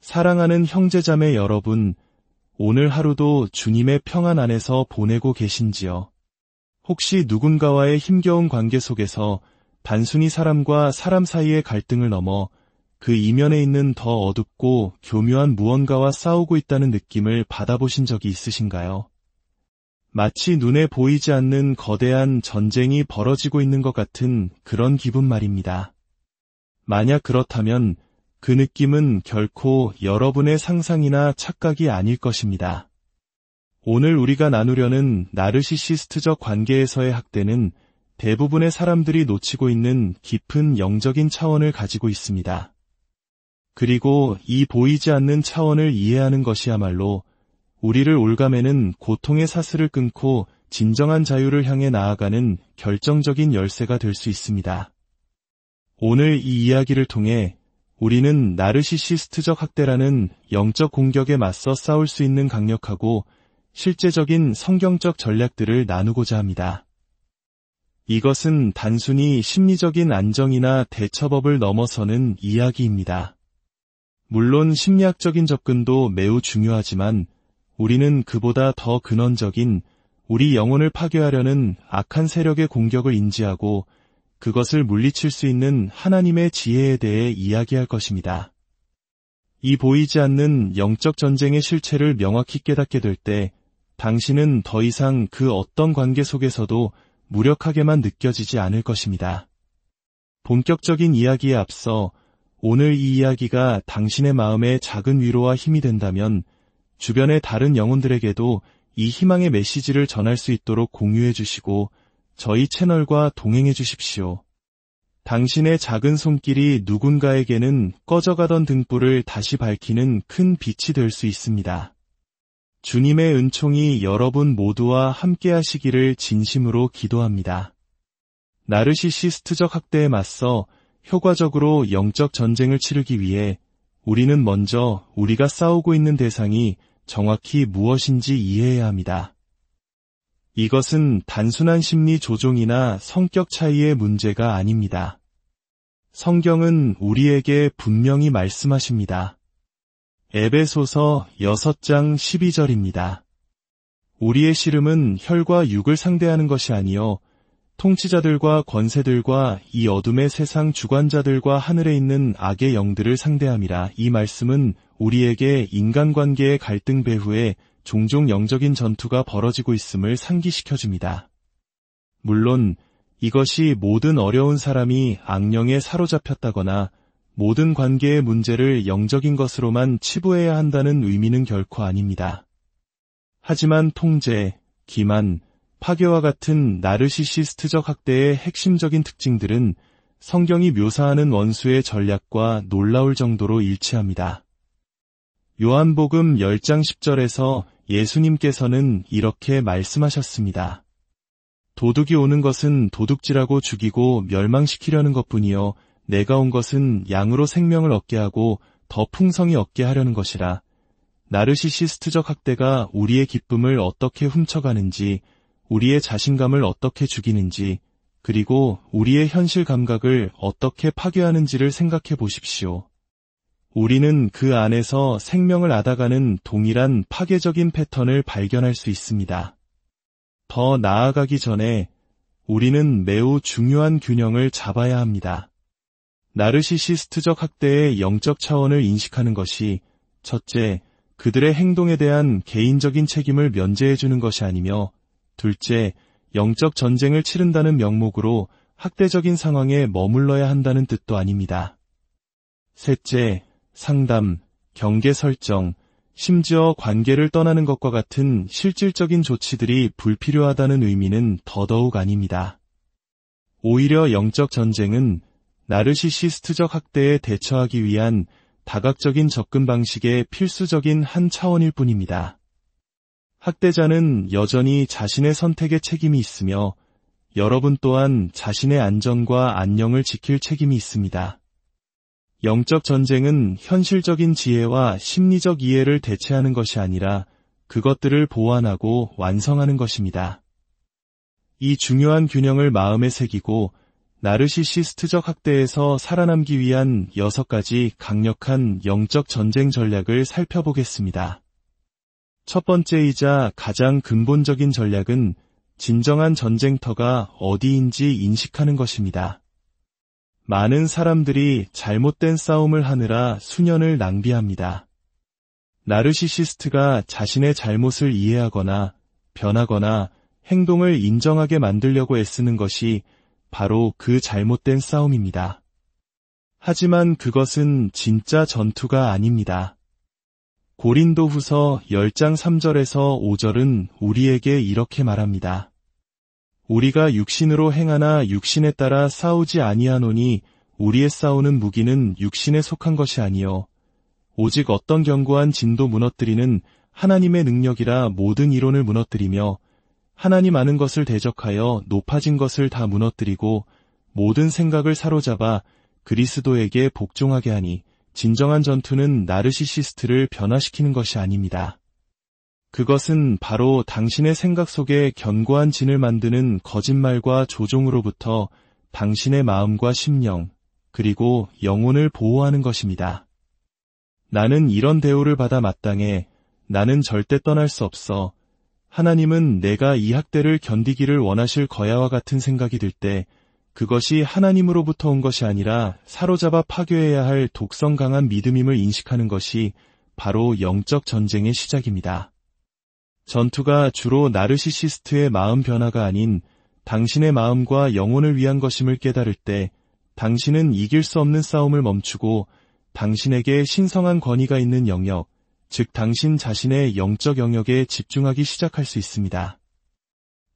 사랑하는 형제자매 여러분, 오늘 하루도 주님의 평안 안에서 보내고 계신지요? 혹시 누군가와의 힘겨운 관계 속에서 단순히 사람과 사람 사이의 갈등을 넘어 그 이면에 있는 더 어둡고 교묘한 무언가와 싸우고 있다는 느낌을 받아보신 적이 있으신가요? 마치 눈에 보이지 않는 거대한 전쟁이 벌어지고 있는 것 같은 그런 기분 말입니다. 만약 그렇다면 그 느낌은 결코 여러분의 상상이나 착각이 아닐 것입니다. 오늘 우리가 나누려는 나르시시스트적 관계에서의 학대는 대부분의 사람들이 놓치고 있는 깊은 영적인 차원을 가지고 있습니다. 그리고 이 보이지 않는 차원을 이해하는 것이야말로 우리를 올가매는 고통의 사슬을 끊고 진정한 자유를 향해 나아가는 결정적인 열쇠가 될 수 있습니다. 오늘 이 이야기를 통해 우리는 나르시시스트적 학대라는 영적 공격에 맞서 싸울 수 있는 강력하고 실제적인 성경적 전략들을 나누고자 합니다. 이것은 단순히 심리적인 안정이나 대처법을 넘어서는 이야기입니다. 물론 심리학적인 접근도 매우 중요하지만 우리는 그보다 더 근원적인 우리 영혼을 파괴하려는 악한 세력의 공격을 인지하고 그것을 물리칠 수 있는 하나님의 지혜에 대해 이야기할 것입니다. 이 보이지 않는 영적 전쟁의 실체를 명확히 깨닫게 될 때 당신은 더 이상 그 어떤 관계 속에서도 무력하게만 느껴지지 않을 것입니다. 본격적인 이야기에 앞서 오늘 이 이야기가 당신의 마음에 작은 위로와 힘이 된다면 주변의 다른 영혼들에게도 이 희망의 메시지를 전할 수 있도록 공유해 주시고 저희 채널과 동행해 주십시오. 당신의 작은 손길이 누군가에게는 꺼져가던 등불을 다시 밝히는 큰 빛이 될 수 있습니다. 주님의 은총이 여러분 모두와 함께 하시기를 진심으로 기도합니다. 나르시시스트적 학대에 맞서 효과적으로 영적 전쟁을 치르기 위해 우리는 먼저 우리가 싸우고 있는 대상이 정확히 무엇인지 이해해야 합니다. 이것은 단순한 심리 조종이나 성격 차이의 문제가 아닙니다. 성경은 우리에게 분명히 말씀하십니다. 에베소서 6장 12절입니다. 우리의 씨름은 혈과 육을 상대하는 것이 아니요 통치자들과 권세들과 이 어둠의 세상 주관자들과 하늘에 있는 악의 영들을 상대함이라. 이 말씀은 우리에게 인간관계의 갈등 배후에 종종 영적인 전투가 벌어지고 있음을 상기시켜줍니다. 물론 이것이 모든 어려운 사람이 악령에 사로잡혔다거나 모든 관계의 문제를 영적인 것으로만 치부해야 한다는 의미는 결코 아닙니다. 하지만 통제, 기만, 파괴와 같은 나르시시스트적 학대의 핵심적인 특징들은 성경이 묘사하는 원수의 전략과 놀라울 정도로 일치합니다. 요한복음 10장 10절에서 예수님께서는 이렇게 말씀하셨습니다. 도둑이 오는 것은 도둑질하고 죽이고 멸망시키려는 것뿐이요 내가 온 것은 양으로 생명을 얻게 하고 더 풍성히 얻게 하려는 것이라. 나르시시스트적 학대가 우리의 기쁨을 어떻게 훔쳐가는지, 우리의 자신감을 어떻게 죽이는지, 그리고 우리의 현실 감각을 어떻게 파괴하는지를 생각해 보십시오. 우리는 그 안에서 생명을 앗아가는 동일한 파괴적인 패턴을 발견할 수 있습니다. 더 나아가기 전에 우리는 매우 중요한 균형을 잡아야 합니다. 나르시시스트적 학대의 영적 차원을 인식하는 것이 첫째, 그들의 행동에 대한 개인적인 책임을 면제해주는 것이 아니며 둘째, 영적 전쟁을 치른다는 명목으로 학대적인 상황에 머물러야 한다는 뜻도 아닙니다. 셋째, 상담, 경계 설정, 심지어 관계를 떠나는 것과 같은 실질적인 조치들이 불필요하다는 의미는 더더욱 아닙니다. 오히려 영적 전쟁은 나르시시스트적 학대에 대처하기 위한 다각적인 접근 방식의 필수적인 한 차원일 뿐입니다. 학대자는 여전히 자신의 선택에 책임이 있으며 여러분 또한 자신의 안전과 안녕을 지킬 책임이 있습니다. 영적 전쟁은 현실적인 지혜와 심리적 이해를 대체하는 것이 아니라 그것들을 보완하고 완성하는 것입니다. 이 중요한 균형을 마음에 새기고 나르시시스트적 학대에서 살아남기 위한 6가지 강력한 영적 전쟁 전략을 살펴보겠습니다. 첫 번째이자 가장 근본적인 전략은 진정한 전쟁터가 어디인지 인식하는 것입니다. 많은 사람들이 잘못된 싸움을 하느라 수년을 낭비합니다. 나르시시스트가 자신의 잘못을 이해하거나 변하거나 행동을 인정하게 만들려고 애쓰는 것이 바로 그 잘못된 싸움입니다. 하지만 그것은 진짜 전투가 아닙니다. 고린도후서 10장 3절에서 5절은 우리에게 이렇게 말합니다. 우리가 육신으로 행하나 육신에 따라 싸우지 아니하노니 우리의 싸우는 무기는 육신에 속한 것이 아니요 오직 어떤 견고한 진도 무너뜨리는 하나님의 능력이라 모든 이론을 무너뜨리며 하나님 아는 것을 대적하여 높아진 것을 다 무너뜨리고 모든 생각을 사로잡아 그리스도에게 복종하게 하니 진정한 전투는 나르시시스트를 변화시키는 것이 아닙니다. 그것은 바로 당신의 생각 속에 견고한 진을 만드는 거짓말과 조종으로부터 당신의 마음과 심령, 그리고 영혼을 보호하는 것입니다. 나는 이런 대우를 받아 마땅해. 나는 절대 떠날 수 없어. 하나님은 내가 이 학대를 견디기를 원하실 거야와 같은 생각이 들 때 그것이 하나님으로부터 온 것이 아니라 사로잡아 파괴해야 할 독성 강한 믿음임을 인식하는 것이 바로 영적 전쟁의 시작입니다. 전투가 주로 나르시시스트의 마음 변화가 아닌 당신의 마음과 영혼을 위한 것임을 깨달을 때 당신은 이길 수 없는 싸움을 멈추고 당신에게 신성한 권위가 있는 영역, 즉 당신 자신의 영적 영역에 집중하기 시작할 수 있습니다.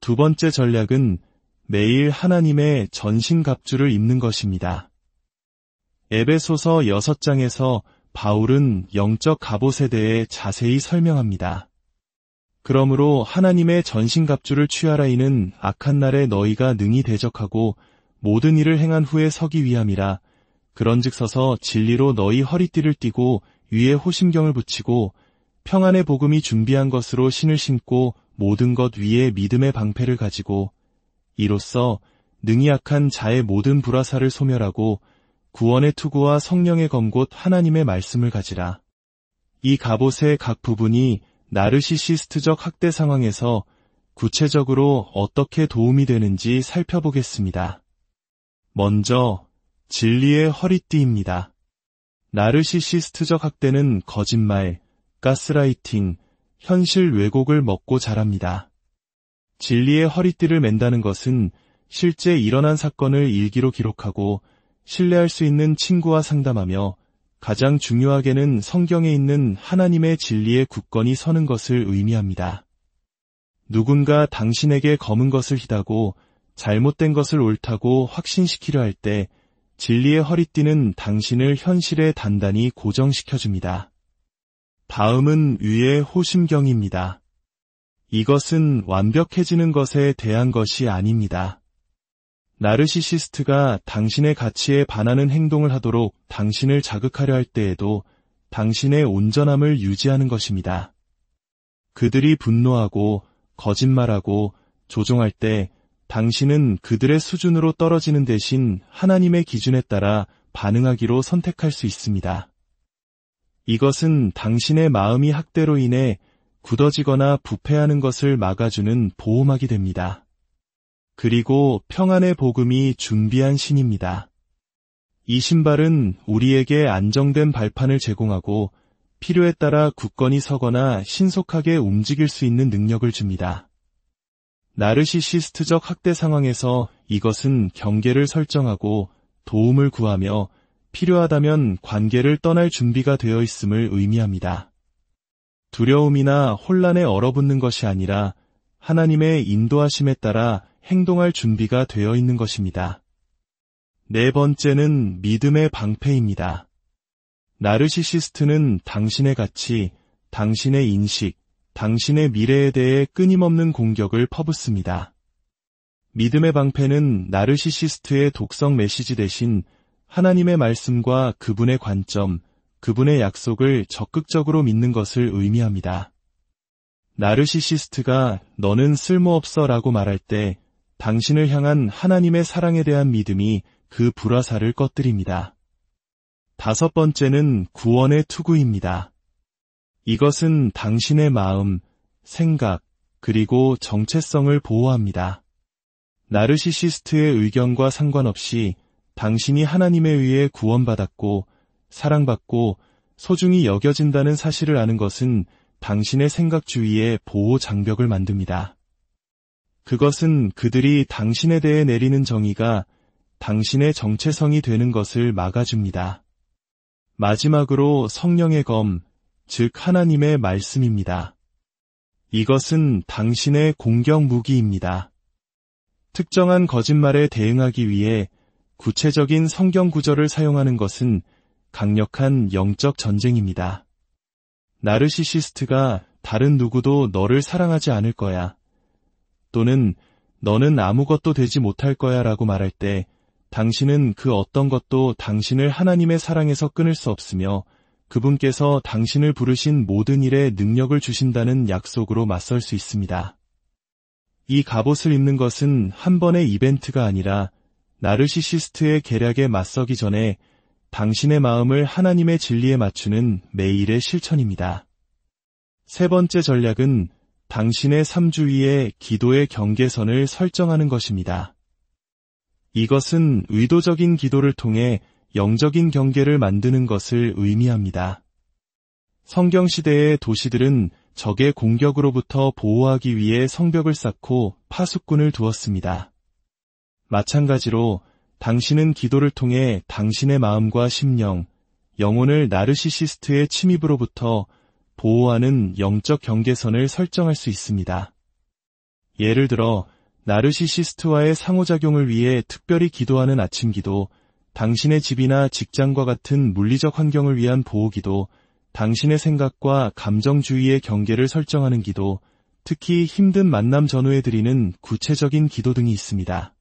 두 번째 전략은 매일 하나님의 전신갑주를 입는 것입니다. 에베소서 6장에서 바울은 영적 갑옷에 대해 자세히 설명합니다. 그러므로 하나님의 전신갑주를 취하라. 이는 악한 날에 너희가 능히 대적하고 모든 일을 행한 후에 서기 위함이라. 그런즉 서서 진리로 너희 허리띠를 띠고 위에 호심경을 붙이고 평안의 복음이 준비한 것으로 신을 신고 모든 것 위에 믿음의 방패를 가지고 이로써 능히 악한 자의 모든 불화살을 소멸하고 구원의 투구와 성령의 검곧 하나님의 말씀을 가지라. 이 갑옷의 각 부분이 나르시시스트적 학대 상황에서 구체적으로 어떻게 도움이 되는지 살펴보겠습니다. 먼저 진리의 허리띠입니다. 나르시시스트적 학대는 거짓말, 가스라이팅, 현실 왜곡을 먹고 자랍니다. 진리의 허리띠를 맨다는 것은 실제 일어난 사건을 일기로 기록하고 신뢰할 수 있는 친구와 상담하며 가장 중요하게는 성경에 있는 하나님의 진리에 굳건히 서는 것을 의미합니다. 누군가 당신에게 검은 것을 희다고 잘못된 것을 옳다고 확신시키려 할 때 진리의 허리띠는 당신을 현실에 단단히 고정시켜줍니다. 다음은 위의 호심경입니다. 이것은 완벽해지는 것에 대한 것이 아닙니다. 나르시시스트가 당신의 가치에 반하는 행동을 하도록 당신을 자극하려 할 때에도 당신의 온전함을 유지하는 것입니다. 그들이 분노하고 거짓말하고 조종할 때 당신은 그들의 수준으로 떨어지는 대신 하나님의 기준에 따라 반응하기로 선택할 수 있습니다. 이것은 당신의 마음이 학대로 인해 굳어지거나 부패하는 것을 막아주는 보호막이 됩니다. 그리고 평안의 복음이 준비한 신입니다. 이 신발은 우리에게 안정된 발판을 제공하고 필요에 따라 굳건히 서거나 신속하게 움직일 수 있는 능력을 줍니다. 나르시시스트적 학대 상황에서 이것은 경계를 설정하고 도움을 구하며 필요하다면 관계를 떠날 준비가 되어 있음을 의미합니다. 두려움이나 혼란에 얼어붙는 것이 아니라 하나님의 인도하심에 따라 행동할 준비가 되어 있는 것입니다. 네 번째는 믿음의 방패입니다. 나르시시스트는 당신의 가치, 당신의 인식, 당신의 미래에 대해 끊임없는 공격을 퍼붓습니다. 믿음의 방패는 나르시시스트의 독성 메시지 대신 하나님의 말씀과 그분의 관점, 그분의 약속을 적극적으로 믿는 것을 의미합니다. 나르시시스트가 너는 쓸모없어 라고 말할 때 당신을 향한 하나님의 사랑에 대한 믿음이 그 불화살을 꺼뜨립니다. 다섯 번째는 구원의 투구입니다. 이것은 당신의 마음, 생각, 그리고 정체성을 보호합니다. 나르시시스트의 의견과 상관없이 당신이 하나님에 의해 구원받았고 사랑받고 소중히 여겨진다는 사실을 아는 것은 당신의 생각 주위에 보호 장벽을 만듭니다. 그것은 그들이 당신에 대해 내리는 정의가 당신의 정체성이 되는 것을 막아줍니다. 마지막으로 성령의 검, 즉 하나님의 말씀입니다. 이것은 당신의 공격 무기입니다. 특정한 거짓말에 대응하기 위해 구체적인 성경 구절을 사용하는 것은 강력한 영적 전쟁입니다. 나르시시스트가 다른 누구도 너를 사랑하지 않을 거야, 또는 너는 아무것도 되지 못할 거야 라고 말할 때 당신은 그 어떤 것도 당신을 하나님의 사랑에서 끊을 수 없으며 그분께서 당신을 부르신 모든 일에 능력을 주신다는 약속으로 맞설 수 있습니다. 이 갑옷을 입는 것은 한 번의 이벤트가 아니라 나르시시스트의 계략에 맞서기 전에 당신의 마음을 하나님의 진리에 맞추는 매일의 실천입니다. 세 번째 전략은 당신의 삶 주위에 기도의 경계선을 설정하는 것입니다. 이것은 의도적인 기도를 통해 영적인 경계를 만드는 것을 의미합니다. 성경시대의 도시들은 적의 공격으로부터 보호하기 위해 성벽을 쌓고 파수꾼을 두었습니다. 마찬가지로 당신은 기도를 통해 당신의 마음과 심령, 영혼을 나르시시스트의 침입으로부터 보호하는 영적 경계선을 설정할 수 있습니다. 예를 들어 나르시시스트와의 상호작용을 위해 특별히 기도하는 아침기도, 당신의 집이나 직장과 같은 물리적 환경을 위한 보호기도, 당신의 생각과 감정 주위의 경계를 설정하는 기도, 특히 힘든 만남 전후에 드리는 구체적인 기도 등이 있습니다.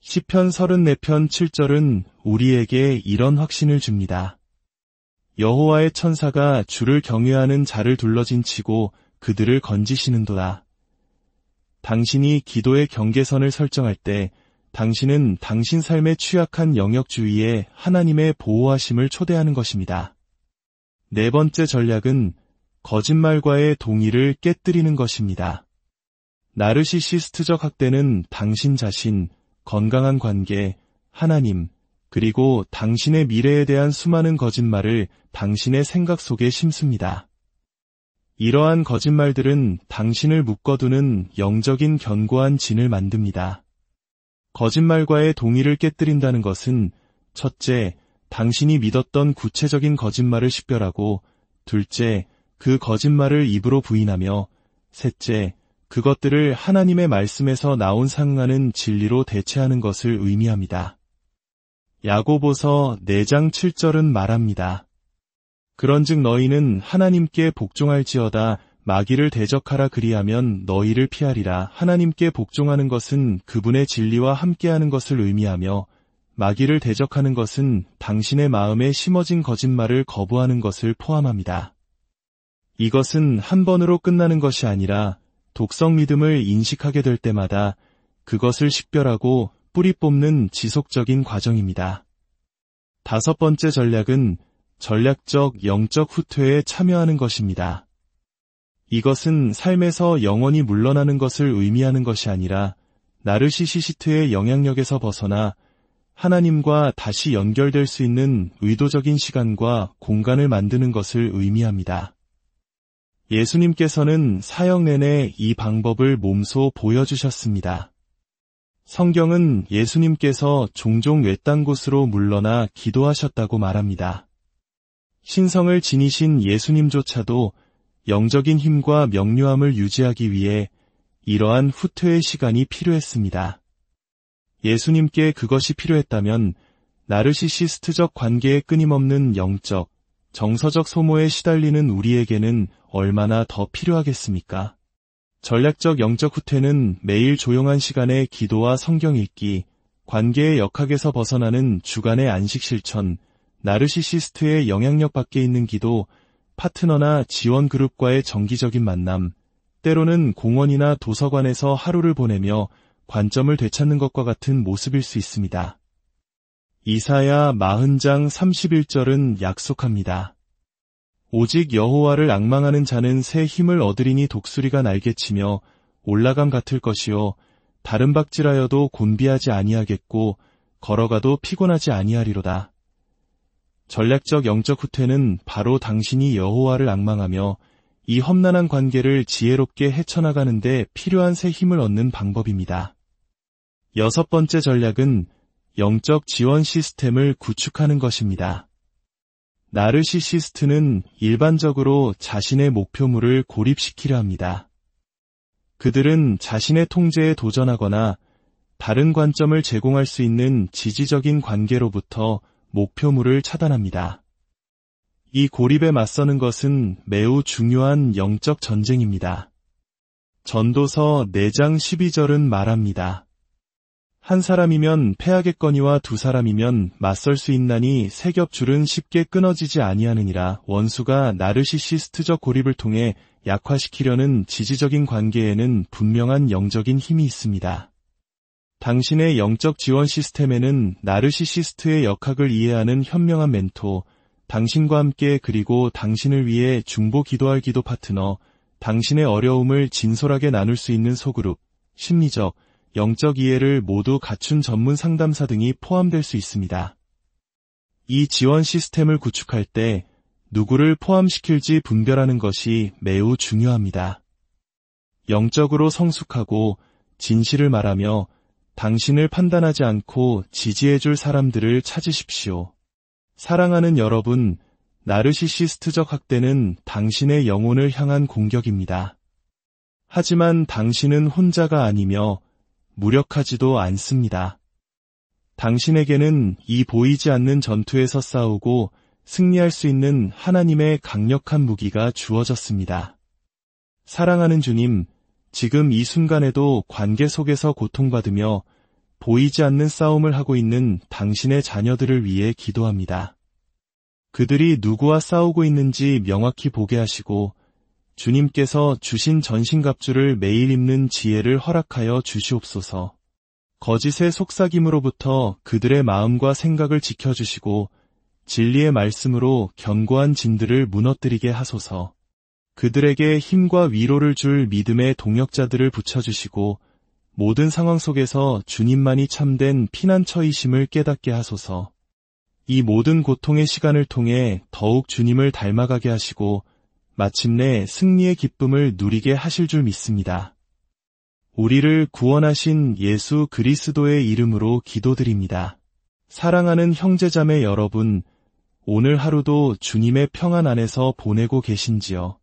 시편 34편 7절은 우리에게 이런 확신을 줍니다. 여호와의 천사가 주를 경외하는 자를 둘러진치고 그들을 건지시는도다. 당신이 기도의 경계선을 설정할 때 당신은 당신 삶의 취약한 영역 주위에 하나님의 보호하심을 초대하는 것입니다. 네 번째 전략은 거짓말과의 동의를 깨뜨리는 것입니다. 나르시시스트적 학대는 당신 자신, 건강한 관계, 하나님, 그리고 당신의 미래에 대한 수많은 거짓말을 당신의 생각 속에 심습니다. 이러한 거짓말들은 당신을 묶어두는 영적인 견고한 진을 만듭니다. 거짓말과의 동의를 깨뜨린다는 것은 첫째, 당신이 믿었던 구체적인 거짓말을 식별하고 둘째, 그 거짓말을 입으로 부인하며 셋째, 그것들을 하나님의 말씀에서 나온 상응하는 진리로 대체하는 것을 의미합니다. 야고보서 4장 7절은 말합니다. 그런즉 너희는 하나님께 복종할지어다 마귀를 대적하라 그리하면 너희를 피하리라. 하나님께 복종하는 것은 그분의 진리와 함께하는 것을 의미하며 마귀를 대적하는 것은 당신의 마음에 심어진 거짓말을 거부하는 것을 포함합니다. 이것은 한 번으로 끝나는 것이 아니라 독성 믿음을 인식하게 될 때마다 그것을 식별하고 뿌리 뽑는 지속적인 과정입니다. 다섯 번째 전략은 전략적 영적 후퇴에 참여하는 것입니다. 이것은 삶에서 영원히 물러나는 것을 의미하는 것이 아니라 나르시시스트의 영향력에서 벗어나 하나님과 다시 연결될 수 있는 의도적인 시간과 공간을 만드는 것을 의미합니다. 예수님께서는 사역 내내 이 방법을 몸소 보여주셨습니다. 성경은 예수님께서 종종 외딴 곳으로 물러나 기도하셨다고 말합니다. 신성을 지니신 예수님조차도 영적인 힘과 명료함을 유지하기 위해 이러한 후퇴의 시간이 필요했습니다. 예수님께 그것이 필요했다면 나르시시스트적 관계에 끊임없는 영적, 정서적 소모에 시달리는 우리에게는 얼마나 더 필요하겠습니까? 전략적 영적 후퇴는 매일 조용한 시간에 기도와 성경 읽기, 관계의 역학에서 벗어나는 주간의 안식 실천, 나르시시스트의 영향력 밖에 있는 기도, 파트너나 지원 그룹과의 정기적인 만남, 때로는 공원이나 도서관에서 하루를 보내며 관점을 되찾는 것과 같은 모습일 수 있습니다. 이사야 40장 31절은 약속합니다. 오직 여호와를 앙망하는 자는 새 힘을 얻으리니 독수리가 날개치며 올라감 같을 것이요 다른 박질하여도 곤비하지 아니하겠고 걸어가도 피곤하지 아니하리로다. 전략적 영적 후퇴는 바로 당신이 여호와를 앙망하며 이 험난한 관계를 지혜롭게 헤쳐나가는 데 필요한 새 힘을 얻는 방법입니다. 여섯 번째 전략은 영적 지원 시스템을 구축하는 것입니다. 나르시시스트는 일반적으로 자신의 목표물을 고립시키려 합니다. 그들은 자신의 통제에 도전하거나 다른 관점을 제공할 수 있는 지지적인 관계로부터 목표물을 차단합니다. 이 고립에 맞서는 것은 매우 중요한 영적 전쟁입니다. 전도서 4장 12절은 말합니다. 한 사람이면 패하겠거니와 두 사람이면 맞설 수 있나니 세 겹줄은 쉽게 끊어지지 아니하느니라. 원수가 나르시시스트적 고립을 통해 약화시키려는 지지적인 관계에는 분명한 영적인 힘이 있습니다. 당신의 영적 지원 시스템에는 나르시시스트의 역학을 이해하는 현명한 멘토, 당신과 함께 그리고 당신을 위해 중보 기도할 기도 파트너, 당신의 어려움을 진솔하게 나눌 수 있는 소그룹, 심리적, 영적 이해를 모두 갖춘 전문 상담사 등이 포함될 수 있습니다. 이 지원 시스템을 구축할 때 누구를 포함시킬지 분별하는 것이 매우 중요합니다. 영적으로 성숙하고 진실을 말하며 당신을 판단하지 않고 지지해줄 사람들을 찾으십시오. 사랑하는 여러분, 나르시시스트적 학대는 당신의 영혼을 향한 공격입니다. 하지만 당신은 혼자가 아니며 무력하지도 않습니다. 당신에게는 이 보이지 않는 전투에서 싸우고 승리할 수 있는 하나님의 강력한 무기가 주어졌습니다. 사랑하는 주님, 지금 이 순간에도 관계 속에서 고통받으며 보이지 않는 싸움을 하고 있는 당신의 자녀들을 위해 기도합니다. 그들이 누구와 싸우고 있는지 명확히 보게 하시고 주님께서 주신 전신갑주를 매일 입는 지혜를 허락하여 주시옵소서. 거짓의 속삭임으로부터 그들의 마음과 생각을 지켜주시고 진리의 말씀으로 견고한 진들을 무너뜨리게 하소서. 그들에게 힘과 위로를 줄 믿음의 동역자들을 붙여주시고 모든 상황 속에서 주님만이 참된 피난처이심을 깨닫게 하소서. 이 모든 고통의 시간을 통해 더욱 주님을 닮아가게 하시고 마침내 승리의 기쁨을 누리게 하실 줄 믿습니다. 우리를 구원하신 예수 그리스도의 이름으로 기도드립니다. 사랑하는 형제자매 여러분, 오늘 하루도 주님의 평안 안에서 보내고 계신지요?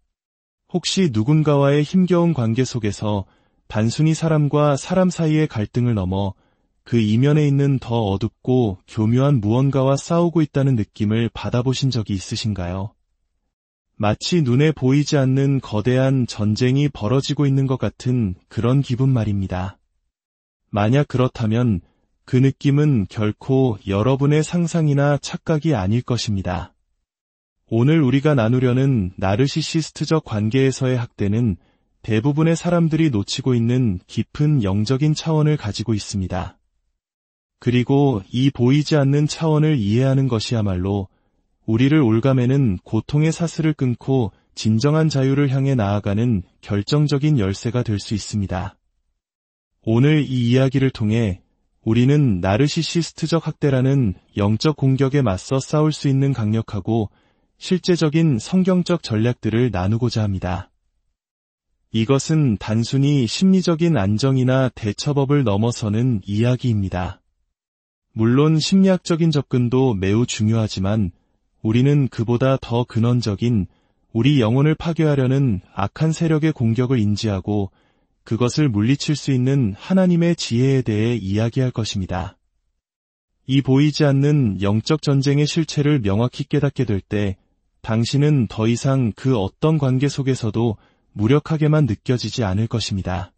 혹시 누군가와의 힘겨운 관계 속에서 단순히 사람과 사람 사이의 갈등을 넘어 그 이면에 있는 더 어둡고 교묘한 무언가와 싸우고 있다는 느낌을 받아보신 적이 있으신가요? 마치 눈에 보이지 않는 거대한 전쟁이 벌어지고 있는 것 같은 그런 기분 말입니다. 만약 그렇다면 그 느낌은 결코 여러분의 상상이나 착각이 아닐 것입니다. 오늘 우리가 나누려는 나르시시스트적 관계에서의 학대는 대부분의 사람들이 놓치고 있는 깊은 영적인 차원을 가지고 있습니다. 그리고 이 보이지 않는 차원을 이해하는 것이야말로 우리를 올가매는 고통의 사슬을 끊고 진정한 자유를 향해 나아가는 결정적인 열쇠가 될 수 있습니다. 오늘 이 이야기를 통해 우리는 나르시시스트적 학대라는 영적 공격에 맞서 싸울 수 있는 강력하고 실제적인 성경적 전략들을 나누고자 합니다. 이것은 단순히 심리적인 안정이나 대처법을 넘어서는 이야기입니다. 물론 심리학적인 접근도 매우 중요하지만 우리는 그보다 더 근원적인 우리 영혼을 파괴하려는 악한 세력의 공격을 인지하고 그것을 물리칠 수 있는 하나님의 지혜에 대해 이야기할 것입니다. 이 보이지 않는 영적 전쟁의 실체를 명확히 깨닫게 될 때 당신은 더 이상 그 어떤 관계 속에서도 무력하게만 느껴지지 않을 것입니다.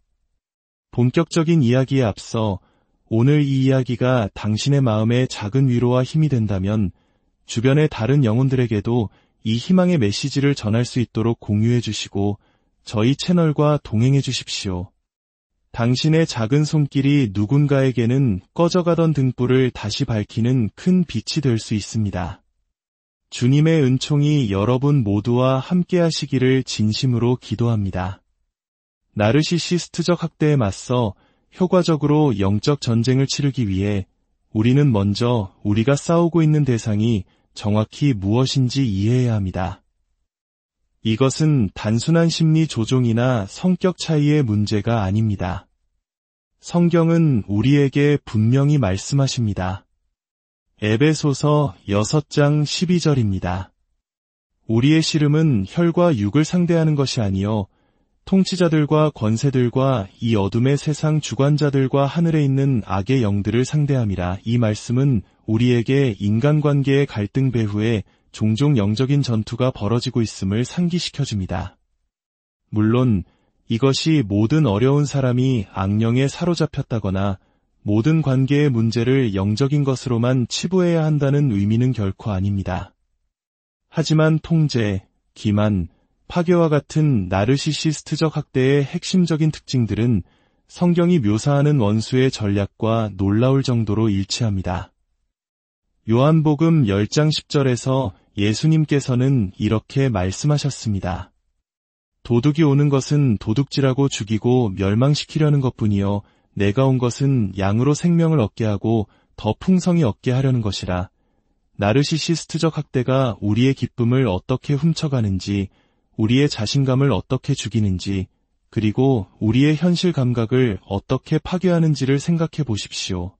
본격적인 이야기에 앞서 오늘 이 이야기가 당신의 마음에 작은 위로와 힘이 된다면 주변의 다른 영혼들에게도 이 희망의 메시지를 전할 수 있도록 공유해 주시고 저희 채널과 동행해 주십시오. 당신의 작은 손길이 누군가에게는 꺼져가던 등불을 다시 밝히는 큰 빛이 될 수 있습니다. 주님의 은총이 여러분 모두와 함께 하시기를 진심으로 기도합니다. 나르시시스트적 학대에 맞서 효과적으로 영적 전쟁을 치르기 위해 우리는 먼저 우리가 싸우고 있는 대상이 정확히 무엇인지 이해해야 합니다. 이것은 단순한 심리 조종이나 성격 차이의 문제가 아닙니다. 성경은 우리에게 분명히 말씀하십니다. 에베소서 6장 12절입니다. 우리의 씨름은 혈과 육을 상대하는 것이 아니요 통치자들과 권세들과 이 어둠의 세상 주관자들과 하늘에 있는 악의 영들을 상대함이라. 이 말씀은 우리에게 인간관계의 갈등 배후에 종종 영적인 전투가 벌어지고 있음을 상기시켜줍니다. 물론 이것이 모든 어려운 사람이 악령에 사로잡혔다거나 모든 관계의 문제를 영적인 것으로만 치부해야 한다는 의미는 결코 아닙니다. 하지만 통제, 기만, 파괴와 같은 나르시시스트적 학대의 핵심적인 특징들은 성경이 묘사하는 원수의 전략과 놀라울 정도로 일치합니다. 요한복음 10장 10절에서 예수님께서는 이렇게 말씀하셨습니다. 도둑이 오는 것은 도둑질하고 죽이고 멸망시키려는 것뿐이요 내가 온 것은 양으로 생명을 얻게 하고 더 풍성히 얻게 하려는 것이라. 나르시시스트적 학대가 우리의 기쁨을 어떻게 훔쳐가는지, 우리의 자신감을 어떻게 죽이는지, 그리고 우리의 현실 감각을 어떻게 파괴하는지를 생각해 보십시오.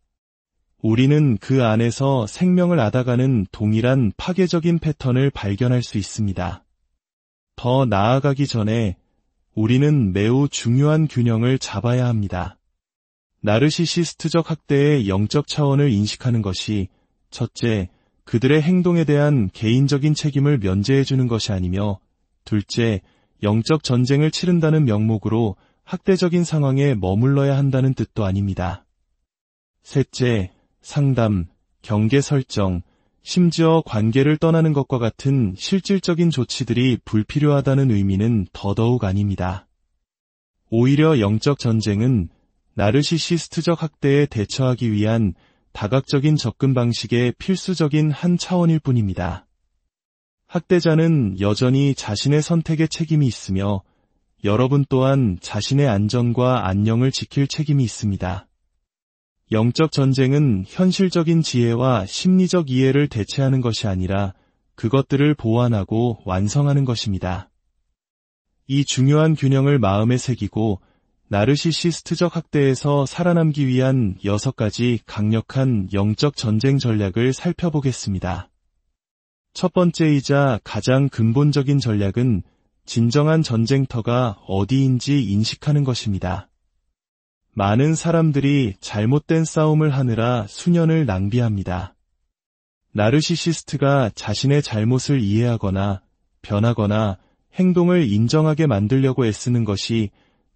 우리는 그 안에서 생명을 앗아가는 동일한 파괴적인 패턴을 발견할 수 있습니다. 더 나아가기 전에 우리는 매우 중요한 균형을 잡아야 합니다. 나르시시스트적 학대의 영적 차원을 인식하는 것이 첫째, 그들의 행동에 대한 개인적인 책임을 면제해주는 것이 아니며 둘째, 영적 전쟁을 치른다는 명목으로 학대적인 상황에 머물러야 한다는 뜻도 아닙니다. 셋째, 상담, 경계 설정, 심지어 관계를 떠나는 것과 같은 실질적인 조치들이 불필요하다는 의미는 더더욱 아닙니다. 오히려 영적 전쟁은 나르시시스트적 학대에 대처하기 위한 다각적인 접근 방식의 필수적인 한 차원일 뿐입니다. 학대자는 여전히 자신의 선택에 책임이 있으며 여러분 또한 자신의 안전과 안녕을 지킬 책임이 있습니다. 영적 전쟁은 현실적인 지혜와 심리적 이해를 대체하는 것이 아니라 그것들을 보완하고 완성하는 것입니다. 이 중요한 균형을 마음에 새기고 나르시시스트적 학대에서 살아남기 위한 6가지 강력한 영적 전쟁 전략을 살펴보겠습니다. 첫 번째이자 가장 근본적인 전략은 진정한 전쟁터가 어디인지 인식하는 것입니다. 많은 사람들이 잘못된 싸움을 하느라 수년을 낭비합니다. 나르시시스트가 자신의 잘못을 이해하거나 변하거나 행동을 인정하게 만들려고 애쓰는 것이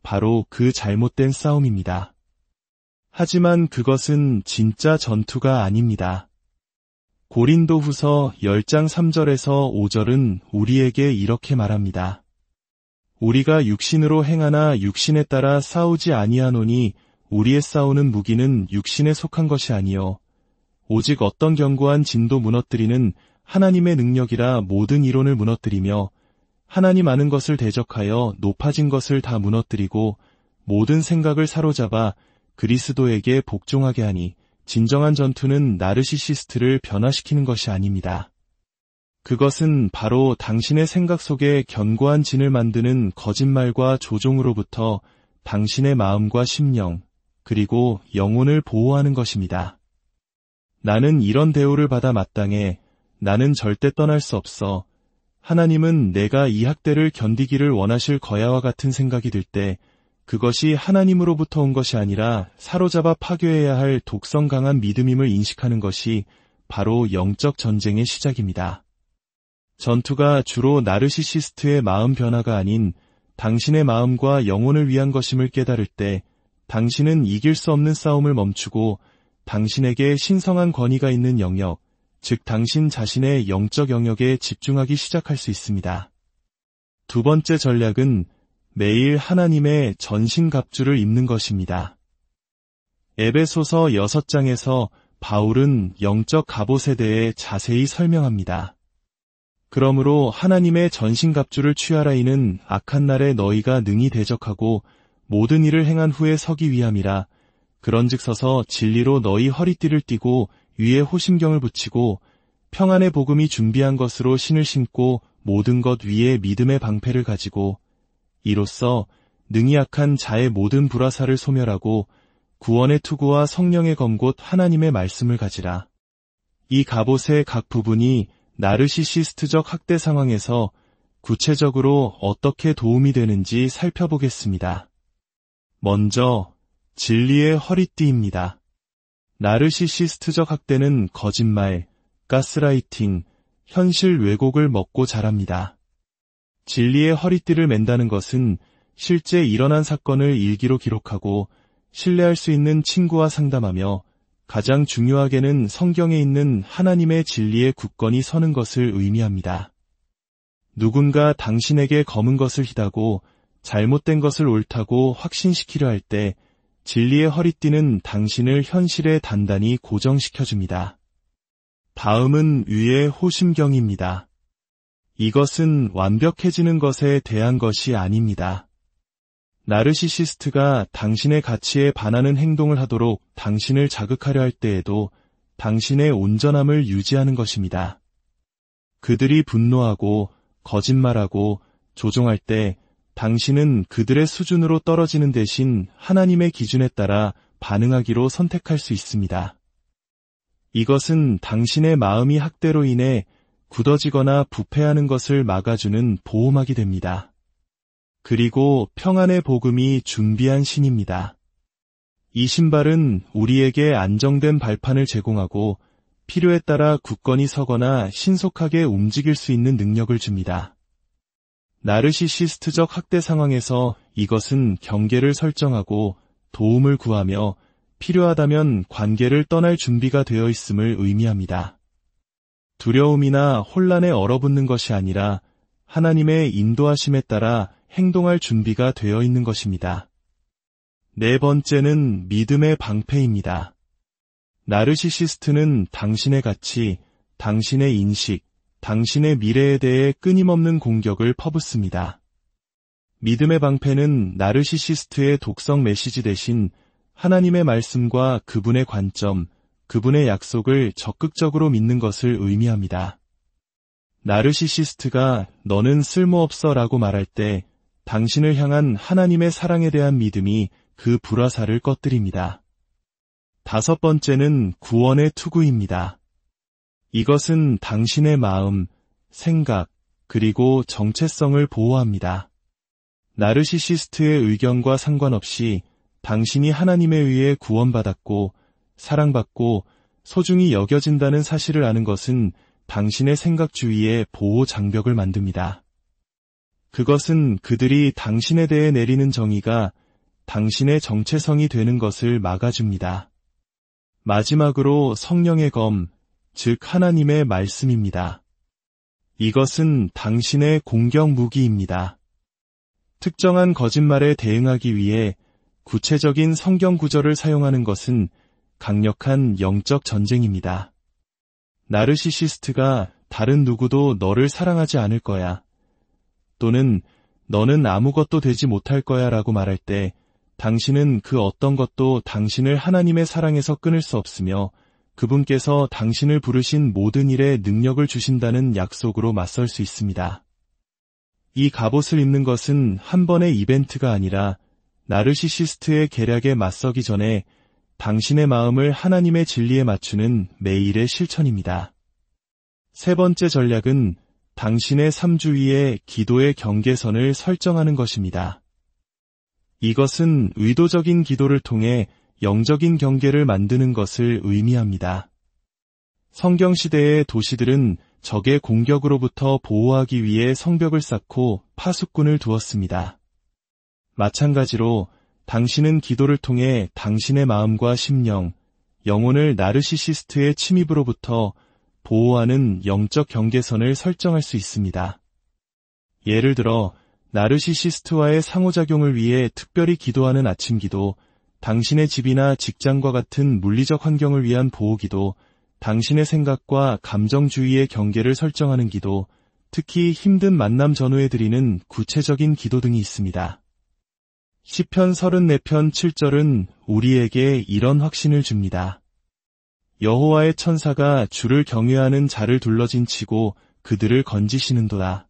바로 그 잘못된 싸움입니다. 하지만 그것은 진짜 전투가 아닙니다. 고린도후서 10장 3절에서 5절은 우리에게 이렇게 말합니다. 우리가 육신으로 행하나 육신에 따라 싸우지 아니하노니 우리의 싸우는 무기는 육신에 속한 것이 아니요 오직 어떤 견고한 진도 무너뜨리는 하나님의 능력이라 모든 이론을 무너뜨리며 하나님 아는 것을 대적하여 높아진 것을 다 무너뜨리고 모든 생각을 사로잡아 그리스도에게 복종하게 하니 진정한 전투는 나르시시스트를 변화시키는 것이 아닙니다. 그것은 바로 당신의 생각 속에 견고한 진을 만드는 거짓말과 조종으로부터 당신의 마음과 심령, 그리고 영혼을 보호하는 것입니다. 나는 이런 대우를 받아 마땅해. 나는 절대 떠날 수 없어. 하나님은 내가 이 학대를 견디기를 원하실 거야와 같은 생각이 들 때 그것이 하나님으로부터 온 것이 아니라 사로잡아 파괴해야 할 독성 강한 믿음임을 인식하는 것이 바로 영적 전쟁의 시작입니다. 전투가 주로 나르시시스트의 마음 변화가 아닌 당신의 마음과 영혼을 위한 것임을 깨달을 때 당신은 이길 수 없는 싸움을 멈추고 당신에게 신성한 권위가 있는 영역, 즉 당신 자신의 영적 영역에 집중하기 시작할 수 있습니다. 두 번째 전략은 매일 하나님의 전신갑주를 입는 것입니다. 에베소서 6장에서 바울은 영적 갑옷에 대해 자세히 설명합니다. 그러므로 하나님의 전신갑주를 취하라. 이는 악한 날에 너희가 능히 대적하고 모든 일을 행한 후에 서기 위함이라. 그런즉 서서 진리로 너희 허리띠를 띠고 위에 호심경을 붙이고 평안의 복음이 준비한 것으로 신을 신고 모든 것 위에 믿음의 방패를 가지고 이로써 능히 악한 자의 모든 불화살을 소멸하고 구원의 투구와 성령의 검곧 하나님의 말씀을 가지라. 이 갑옷의 각 부분이 나르시시스트적 학대 상황에서 구체적으로 어떻게 도움이 되는지 살펴보겠습니다. 먼저 진리의 허리띠입니다. 나르시시스트적 학대는 거짓말, 가스라이팅, 현실 왜곡을 먹고 자랍니다. 진리의 허리띠를 맨다는 것은 실제 일어난 사건을 일기로 기록하고 신뢰할 수 있는 친구와 상담하며 가장 중요하게는 성경에 있는 하나님의 진리에 굳건히 서는 것을 의미합니다. 누군가 당신에게 검은 것을 희다고 잘못된 것을 옳다고 확신시키려 할 때 진리의 허리띠는 당신을 현실에 단단히 고정시켜줍니다. 다음은 위의 호심경입니다. 이것은 완벽해지는 것에 대한 것이 아닙니다. 나르시시스트가 당신의 가치에 반하는 행동을 하도록 당신을 자극하려 할 때에도 당신의 온전함을 유지하는 것입니다. 그들이 분노하고 거짓말하고 조종할 때 당신은 그들의 수준으로 떨어지는 대신 하나님의 기준에 따라 반응하기로 선택할 수 있습니다. 이것은 당신의 마음이 학대로 인해 굳어지거나 부패하는 것을 막아주는 보호막이 됩니다. 그리고 평안의 복음이 준비한 신입니다. 이 신발은 우리에게 안정된 발판을 제공하고 필요에 따라 굳건히 서거나 신속하게 움직일 수 있는 능력을 줍니다. 나르시시스트적 학대 상황에서 이것은 경계를 설정하고 도움을 구하며 필요하다면 관계를 떠날 준비가 되어 있음을 의미합니다. 두려움이나 혼란에 얼어붙는 것이 아니라 하나님의 인도하심에 따라 행동할 준비가 되어 있는 것입니다. 네 번째는 믿음의 방패입니다. 나르시시스트는 당신의 가치, 당신의 인식, 당신의 미래에 대해 끊임없는 공격을 퍼붓습니다. 믿음의 방패는 나르시시스트의 독성 메시지 대신 하나님의 말씀과 그분의 관점, 그분의 약속을 적극적으로 믿는 것을 의미합니다. 나르시시스트가 너는 쓸모없어 라고 말할 때 당신을 향한 하나님의 사랑에 대한 믿음이 그 불화살을 꺼뜨립니다. 다섯 번째는 구원의 투구입니다. 이것은 당신의 마음, 생각, 그리고 정체성을 보호합니다. 나르시시스트의 의견과 상관없이 당신이 하나님에 의해 구원받았고 사랑받고 소중히 여겨진다는 사실을 아는 것은 당신의 생각 주위에 보호 장벽을 만듭니다. 그것은 그들이 당신에 대해 내리는 정의가 당신의 정체성이 되는 것을 막아줍니다. 마지막으로 성령의 검, 즉 하나님의 말씀입니다. 이것은 당신의 공격 무기입니다. 특정한 거짓말에 대응하기 위해 구체적인 성경 구절을 사용하는 것은 강력한 영적 전쟁입니다. 나르시시스트가 다른 누구도 너를 사랑하지 않을 거야. 또는 너는 아무것도 되지 못할 거야 라고 말할 때 당신은 그 어떤 것도 당신을 하나님의 사랑에서 끊을 수 없으며 그분께서 당신을 부르신 모든 일에 능력을 주신다는 약속으로 맞설 수 있습니다. 이 갑옷을 입는 것은 한 번의 이벤트가 아니라 나르시시스트의 계략에 맞서기 전에 당신의 마음을 하나님의 진리에 맞추는 매일의 실천입니다. 세 번째 전략은 당신의 삶 주위에 기도의 경계선을 설정하는 것입니다. 이것은 의도적인 기도를 통해 영적인 경계를 만드는 것을 의미합니다. 성경시대의 도시들은 적의 공격으로부터 보호하기 위해 성벽을 쌓고 파수꾼을 두었습니다. 마찬가지로 당신은 기도를 통해 당신의 마음과 심령, 영혼을 나르시시스트의 침입으로부터 보호하는 영적 경계선을 설정할 수 있습니다. 예를 들어 나르시시스트와의 상호작용을 위해 특별히 기도하는 아침 기도, 당신의 집이나 직장과 같은 물리적 환경을 위한 보호 기도, 당신의 생각과 감정 주위의 경계를 설정하는 기도, 특히 힘든 만남 전후에 드리는 구체적인 기도 등이 있습니다. 시편 34편 7절은 우리에게 이런 확신을 줍니다. 여호와의 천사가 주를 경외하는 자를 둘러진 치고 그들을 건지시는도다.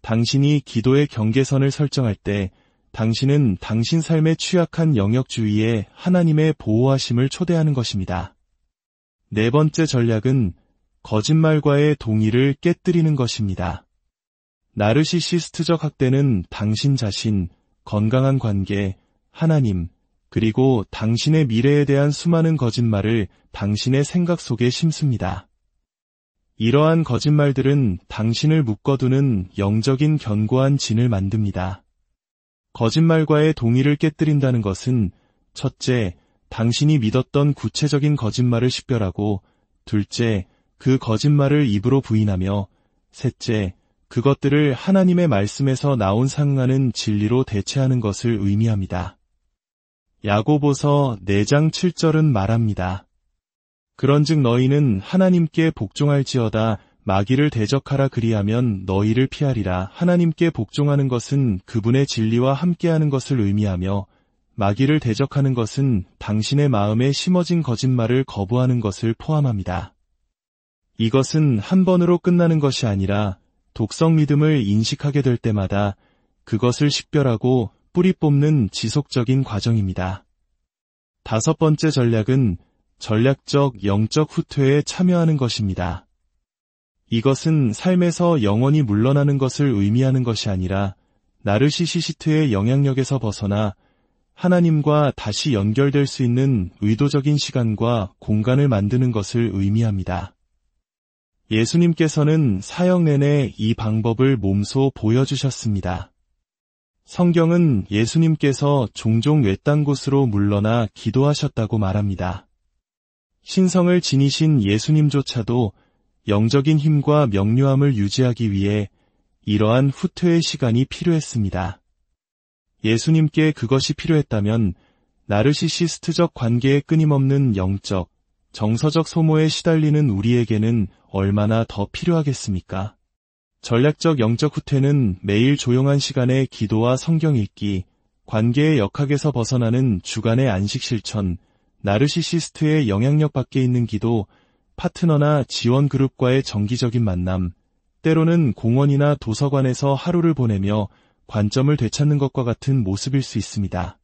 당신이 기도의 경계선을 설정할 때 당신은 당신 삶의 취약한 영역 주위에 하나님의 보호하심을 초대하는 것입니다. 네 번째 전략은 거짓말과의 동의를 깨뜨리는 것입니다. 나르시시스트적 학대는 당신 자신, 건강한 관계, 하나님, 그리고 당신의 미래에 대한 수많은 거짓말을 당신의 생각 속에 심습니다. 이러한 거짓말들은 당신을 묶어두는 영적인 견고한 진을 만듭니다. 거짓말과의 동의를 깨뜨린다는 것은 첫째, 당신이 믿었던 구체적인 거짓말을 식별하고 둘째, 그 거짓말을 입으로 부인하며 셋째, 그것들을 하나님의 말씀에서 나온 상응하는 진리로 대체하는 것을 의미합니다. 야고보서 4장 7절은 말합니다. 그런즉 너희는 하나님께 복종할지어다 마귀를 대적하라 그리하면 너희를 피하리라. 하나님께 복종하는 것은 그분의 진리와 함께하는 것을 의미하며 마귀를 대적하는 것은 당신의 마음에 심어진 거짓말을 거부하는 것을 포함합니다. 이것은 한 번으로 끝나는 것이 아니라 독성 믿음을 인식하게 될 때마다 그것을 식별하고 뿌리 뽑는 지속적인 과정입니다. 다섯 번째 전략은 전략적 영적 후퇴에 참여하는 것입니다. 이것은 삶에서 영원히 물러나는 것을 의미하는 것이 아니라 나르시시스트의 영향력에서 벗어나 하나님과 다시 연결될 수 있는 의도적인 시간과 공간을 만드는 것을 의미합니다. 예수님께서는 사역 내내 이 방법을 몸소 보여주셨습니다. 성경은 예수님께서 종종 외딴 곳으로 물러나 기도하셨다고 말합니다. 신성을 지니신 예수님조차도 영적인 힘과 명료함을 유지하기 위해 이러한 후퇴의 시간이 필요했습니다. 예수님께 그것이 필요했다면 나르시시스트적 관계의 끊임없는 영적, 정서적 소모에 시달리는 우리에게는 얼마나 더 필요하겠습니까? 전략적 영적 후퇴는 매일 조용한 시간에 기도와 성경 읽기, 관계의 역학에서 벗어나는 주간의 안식 실천, 나르시시스트의 영향력 밖에 있는 기도, 파트너나 지원 그룹과의 정기적인 만남, 때로는 공원이나 도서관에서 하루를 보내며 관점을 되찾는 것과 같은 모습일 수 있습니다.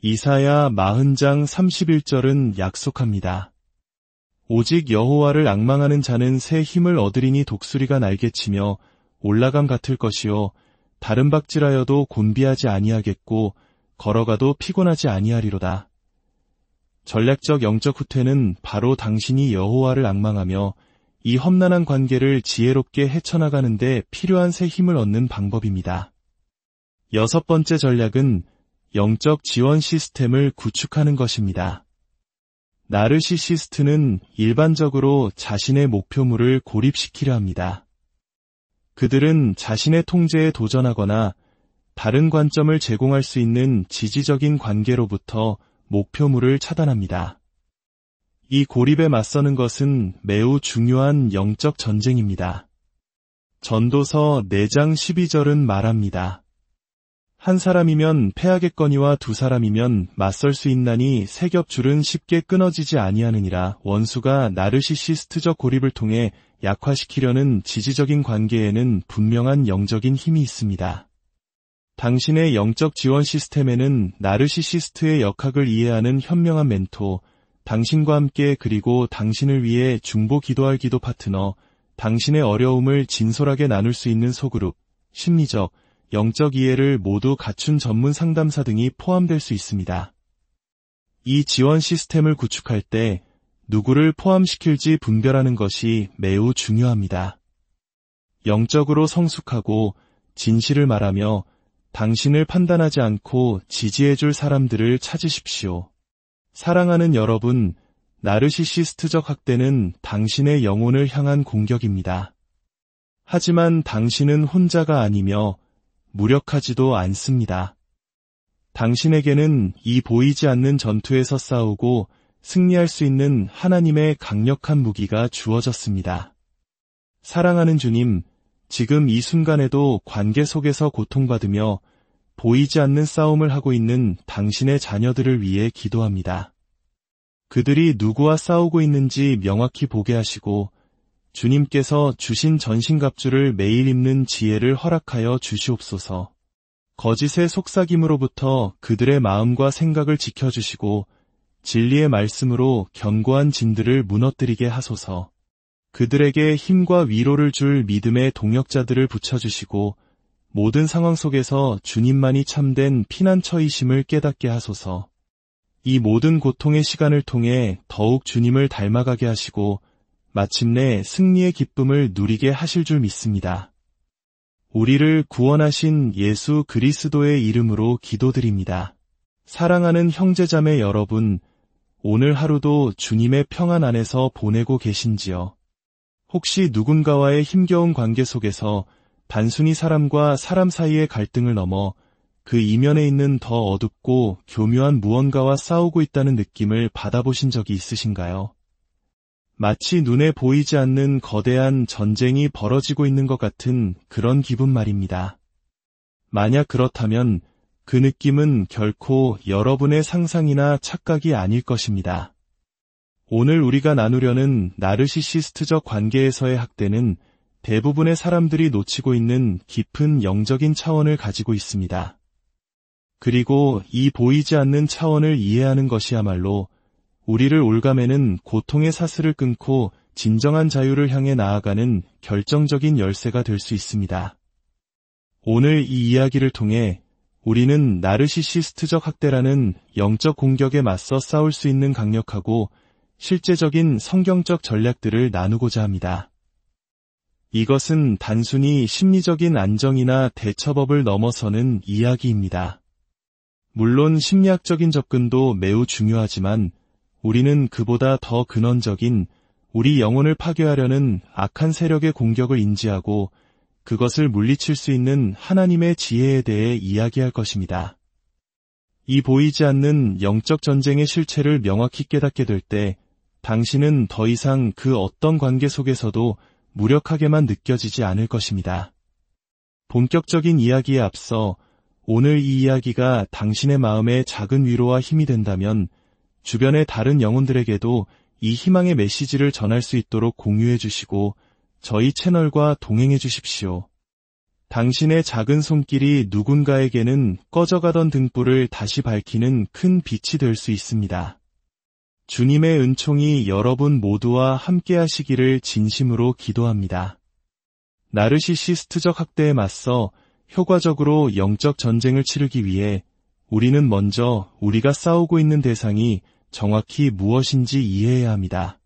이사야 40장 31절은 약속합니다. 오직 여호와를 앙망하는 자는 새 힘을 얻으리니 독수리가 날개치며 올라감 같을 것이요 다른 박질하여도 곤비하지 아니하겠고 걸어가도 피곤하지 아니하리로다. 전략적 영적 후퇴는 바로 당신이 여호와를 앙망하며 이 험난한 관계를 지혜롭게 헤쳐나가는 데 필요한 새 힘을 얻는 방법입니다. 여섯 번째 전략은 영적 지원 시스템을 구축하는 것입니다. 나르시시스트는 일반적으로 자신의 목표물을 고립시키려 합니다. 그들은 자신의 통제에 도전하거나 다른 관점을 제공할 수 있는 지지적인 관계로부터 목표물을 차단합니다. 이 고립에 맞서는 것은 매우 중요한 영적 전쟁입니다. 전도서 4장 12절은 말합니다. 한 사람이면 패하겠거니와 두 사람이면 맞설 수 있나니 세 겹줄은 쉽게 끊어지지 아니하느니라. 원수가 나르시시스트적 고립을 통해 약화시키려는 지지적인 관계에는 분명한 영적인 힘이 있습니다. 당신의 영적 지원 시스템에는 나르시시스트의 역학을 이해하는 현명한 멘토, 당신과 함께 그리고 당신을 위해 중보 기도할 기도 파트너, 당신의 어려움을 진솔하게 나눌 수 있는 소그룹, 심리적, 영적 이해를 모두 갖춘 전문 상담사 등이 포함될 수 있습니다. 이 지원 시스템을 구축할 때 누구를 포함시킬지 분별하는 것이 매우 중요합니다. 영적으로 성숙하고 진실을 말하며 당신을 판단하지 않고 지지해줄 사람들을 찾으십시오. 사랑하는 여러분, 나르시시스트적 학대는 당신의 영혼을 향한 공격입니다. 하지만 당신은 혼자가 아니며 무력하지도 않습니다. 당신에게는 이 보이지 않는 전투에서 싸우고 승리할 수 있는 하나님의 강력한 무기가 주어졌습니다. 사랑하는 주님, 지금 이 순간에도 관계 속에서 고통받으며 보이지 않는 싸움을 하고 있는 당신의 자녀들을 위해 기도합니다. 그들이 누구와 싸우고 있는지 명확히 보게 하시고 주님께서 주신 전신갑주를 매일 입는 지혜를 허락하여 주시옵소서. 거짓의 속삭임으로부터 그들의 마음과 생각을 지켜주시고 진리의 말씀으로 견고한 진들을 무너뜨리게 하소서. 그들에게 힘과 위로를 줄 믿음의 동역자들을 붙여주시고 모든 상황 속에서 주님만이 참된 피난처이심을 깨닫게 하소서. 이 모든 고통의 시간을 통해 더욱 주님을 닮아가게 하시고 마침내 승리의 기쁨을 누리게 하실 줄 믿습니다. 우리를 구원하신 예수 그리스도의 이름으로 기도드립니다. 사랑하는 형제자매 여러분, 오늘 하루도 주님의 평안 안에서 보내고 계신지요? 혹시 누군가와의 힘겨운 관계 속에서 단순히 사람과 사람 사이의 갈등을 넘어 그 이면에 있는 더 어둡고 교묘한 무언가와 싸우고 있다는 느낌을 받아보신 적이 있으신가요? 마치 눈에 보이지 않는 거대한 전쟁이 벌어지고 있는 것 같은 그런 기분 말입니다. 만약 그렇다면 그 느낌은 결코 여러분의 상상이나 착각이 아닐 것입니다. 오늘 우리가 나누려는 나르시시스트적 관계에서의 학대는 대부분의 사람들이 놓치고 있는 깊은 영적인 차원을 가지고 있습니다. 그리고 이 보이지 않는 차원을 이해하는 것이야말로 우리를 올가매는 고통의 사슬을 끊고 진정한 자유를 향해 나아가는 결정적인 열쇠가 될 수 있습니다. 오늘 이 이야기를 통해 우리는 나르시시스트적 학대라는 영적 공격에 맞서 싸울 수 있는 강력하고 실제적인 성경적 전략들을 나누고자 합니다. 이것은 단순히 심리적인 안정이나 대처법을 넘어서는 이야기입니다. 물론 심리학적인 접근도 매우 중요하지만 우리는 그보다 더 근원적인 우리 영혼을 파괴하려는 악한 세력의 공격을 인지하고 그것을 물리칠 수 있는 하나님의 지혜에 대해 이야기할 것입니다. 이 보이지 않는 영적 전쟁의 실체를 명확히 깨닫게 될 때 당신은 더 이상 그 어떤 관계 속에서도 무력하게만 느껴지지 않을 것입니다. 본격적인 이야기에 앞서 오늘 이 이야기가 당신의 마음에 작은 위로와 힘이 된다면 주변의 다른 영혼들에게도 이 희망의 메시지를 전할 수 있도록 공유해 주시고 저희 채널과 동행해 주십시오. 당신의 작은 손길이 누군가에게는 꺼져가던 등불을 다시 밝히는 큰 빛이 될 수 있습니다. 주님의 은총이 여러분 모두와 함께 하시기를 진심으로 기도합니다. 나르시시스트적 학대에 맞서 효과적으로 영적 전쟁을 치르기 위해 우리는 먼저 우리가 싸우고 있는 대상이 정확히 무엇인지 이해해야 합니다.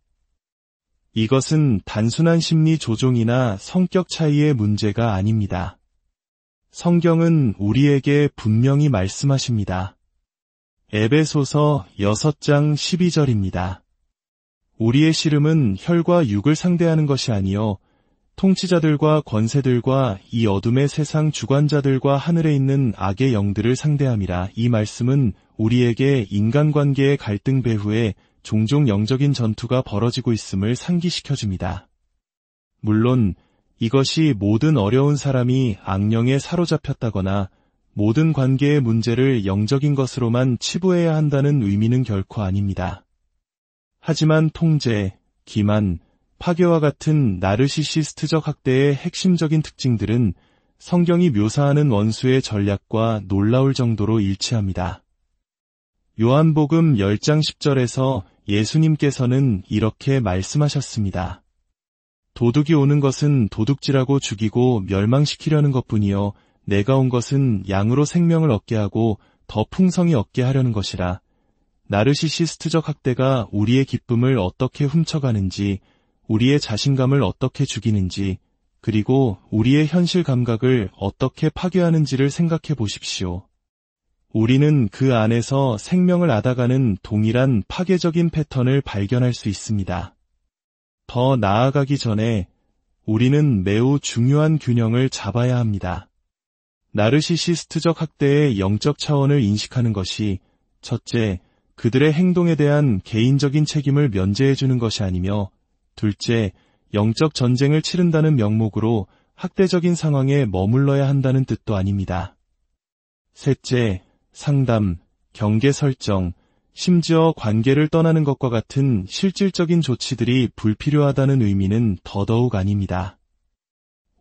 이것은 단순한 심리 조종이나 성격 차이의 문제가 아닙니다. 성경은 우리에게 분명히 말씀하십니다. 에베소서 6장 12절입니다. 우리의 씨름은 혈과 육을 상대하는 것이 아니요 통치자들과 권세들과 이 어둠의 세상 주관자들과 하늘에 있는 악의 영들을 상대함이라. 이 말씀은 우리에게 인간관계의 갈등 배후에 종종 영적인 전투가 벌어지고 있음을 상기시켜줍니다. 물론 이것이 모든 어려운 사람이 악령에 사로잡혔다거나 모든 관계의 문제를 영적인 것으로만 치부해야 한다는 의미는 결코 아닙니다. 하지만 통제, 기만, 파괴와 같은 나르시시스트적 학대의 핵심적인 특징들은 성경이 묘사하는 원수의 전략과 놀라울 정도로 일치합니다. 요한복음 10장 10절에서 예수님께서는 이렇게 말씀하셨습니다. 도둑이 오는 것은 도둑질하고 죽이고 멸망시키려는 것뿐이요 내가 온 것은 양으로 생명을 얻게 하고 더 풍성히 얻게 하려는 것이라. 나르시시스트적 학대가 우리의 기쁨을 어떻게 훔쳐가는지, 우리의 자신감을 어떻게 죽이는지, 그리고 우리의 현실 감각을 어떻게 파괴하는지를 생각해 보십시오. 우리는 그 안에서 생명을 앗아가는 동일한 파괴적인 패턴을 발견할 수 있습니다. 더 나아가기 전에 우리는 매우 중요한 균형을 잡아야 합니다. 나르시시스트적 학대의 영적 차원을 인식하는 것이 첫째, 그들의 행동에 대한 개인적인 책임을 면제해주는 것이 아니며 둘째, 영적 전쟁을 치른다는 명목으로 학대적인 상황에 머물러야 한다는 뜻도 아닙니다. 셋째, 상담, 경계 설정, 심지어 관계를 떠나는 것과 같은 실질적인 조치들이 불필요하다는 의미는 더더욱 아닙니다.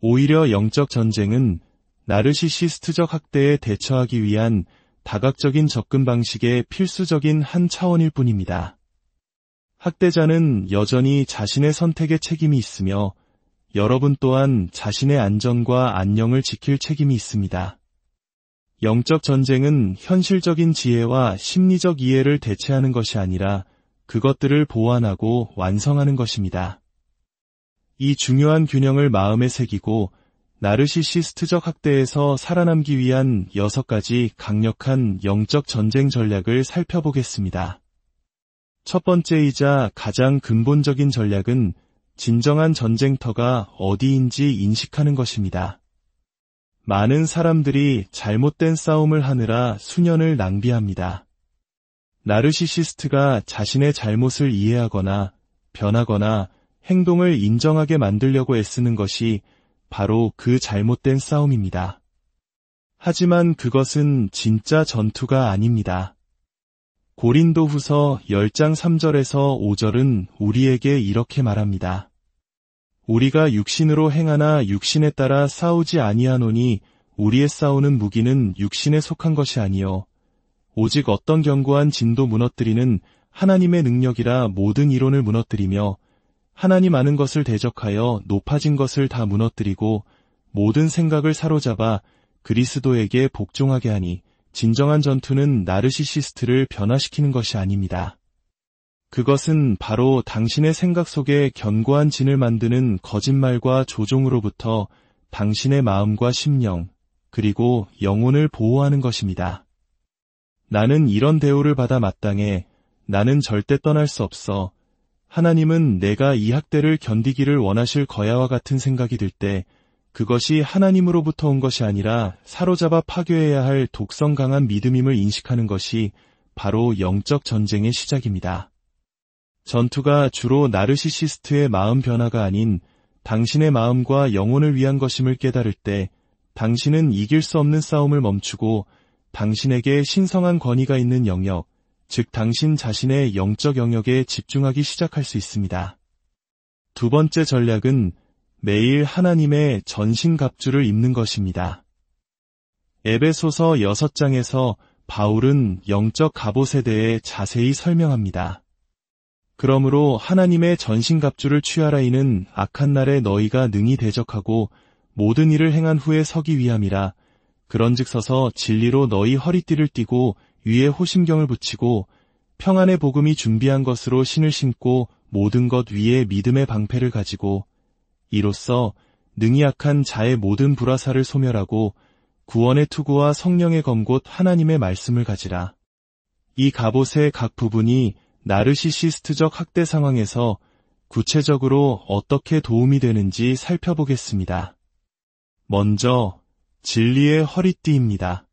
오히려 영적 전쟁은 나르시시스트적 학대에 대처하기 위한 다각적인 접근 방식의 필수적인 한 차원일 뿐입니다. 학대자는 여전히 자신의 선택에 책임이 있으며 여러분 또한 자신의 안전과 안녕을 지킬 책임이 있습니다. 영적 전쟁은 현실적인 지혜와 심리적 이해를 대체하는 것이 아니라 그것들을 보완하고 완성하는 것입니다. 이 중요한 균형을 마음에 새기고 나르시시스트적 학대에서 살아남기 위한 6가지 강력한 영적 전쟁 전략을 살펴보겠습니다. 첫 번째이자 가장 근본적인 전략은 진정한 전쟁터가 어디인지 인식하는 것입니다. 많은 사람들이 잘못된 싸움을 하느라 수년을 낭비합니다. 나르시시스트가 자신의 잘못을 이해하거나 변하거나 행동을 인정하게 만들려고 애쓰는 것이 바로 그 잘못된 싸움입니다. 하지만 그것은 진짜 전투가 아닙니다. 고린도후서 10장 3절에서 5절은 우리에게 이렇게 말합니다. 우리가 육신으로 행하나 육신에 따라 싸우지 아니하노니 우리의 싸우는 무기는 육신에 속한 것이 아니요 오직 어떤 견고한 진도 무너뜨리는 하나님의 능력이라 모든 이론을 무너뜨리며 하나님 아는 것을 대적하여 높아진 것을 다 무너뜨리고 모든 생각을 사로잡아 그리스도에게 복종하게 하니 진정한 전투는 나르시시스트를 변화시키는 것이 아닙니다. 그것은 바로 당신의 생각 속에 견고한 진을 만드는 거짓말과 조종으로부터 당신의 마음과 심령, 그리고 영혼을 보호하는 것입니다. 나는 이런 대우를 받아 마땅해. 나는 절대 떠날 수 없어. 하나님은 내가 이 학대를 견디기를 원하실 거야와 같은 생각이 들 때 그것이 하나님으로부터 온 것이 아니라 사로잡아 파괴해야 할 독성 강한 믿음임을 인식하는 것이 바로 영적 전쟁의 시작입니다. 전투가 주로 나르시시스트의 마음 변화가 아닌 당신의 마음과 영혼을 위한 것임을 깨달을 때 당신은 이길 수 없는 싸움을 멈추고 당신에게 신성한 권위가 있는 영역, 즉 당신 자신의 영적 영역에 집중하기 시작할 수 있습니다. 두 번째 전략은 매일 하나님의 전신갑주를 입는 것입니다. 에베소서 6장에서 바울은 영적 갑옷에 대해 자세히 설명합니다. 그러므로 하나님의 전신갑주를 취하라 이는 악한 날에 너희가 능히 대적하고 모든 일을 행한 후에 서기 위함이라. 그런즉 서서 진리로 너희 허리띠를 띠고 위에 호심경을 붙이고 평안의 복음이 준비한 것으로 신을 신고 모든 것 위에 믿음의 방패를 가지고 이로써 능히 악한 자의 모든 불화살을 소멸하고 구원의 투구와 성령의 검곧 하나님의 말씀을 가지라. 이 갑옷의 각 부분이 나르시시스트적 학대 상황에서 구체적으로 어떻게 도움이 되는지 살펴보겠습니다. 먼저 진리의 허리띠입니다.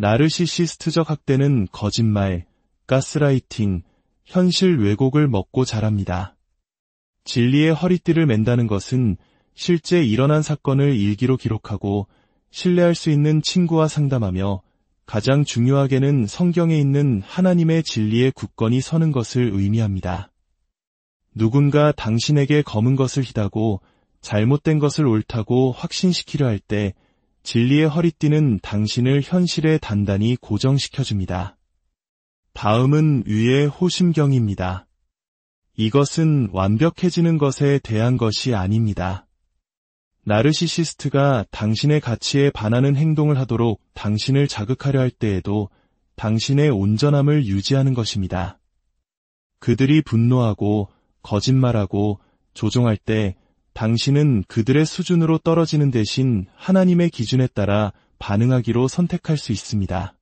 나르시시스트적 학대는 거짓말, 가스라이팅, 현실 왜곡을 먹고 자랍니다. 진리의 허리띠를 맨다는 것은 실제 일어난 사건을 일기로 기록하고 신뢰할 수 있는 친구와 상담하며 가장 중요하게는 성경에 있는 하나님의 진리에 굳건히 서는 것을 의미합니다. 누군가 당신에게 검은 것을 희다고 잘못된 것을 옳다고 확신시키려 할 때 진리의 허리띠는 당신을 현실에 단단히 고정시켜줍니다. 다음은 위의 호심경입니다. 이것은 완벽해지는 것에 대한 것이 아닙니다. 나르시시스트가 당신의 가치에 반하는 행동을 하도록 당신을 자극하려 할 때에도 당신의 온전함을 유지하는 것입니다. 그들이 분노하고 거짓말하고 조종할 때 당신은 그들의 수준으로 떨어지는 대신 하나님의 기준에 따라 반응하기로 선택할 수 있습니다.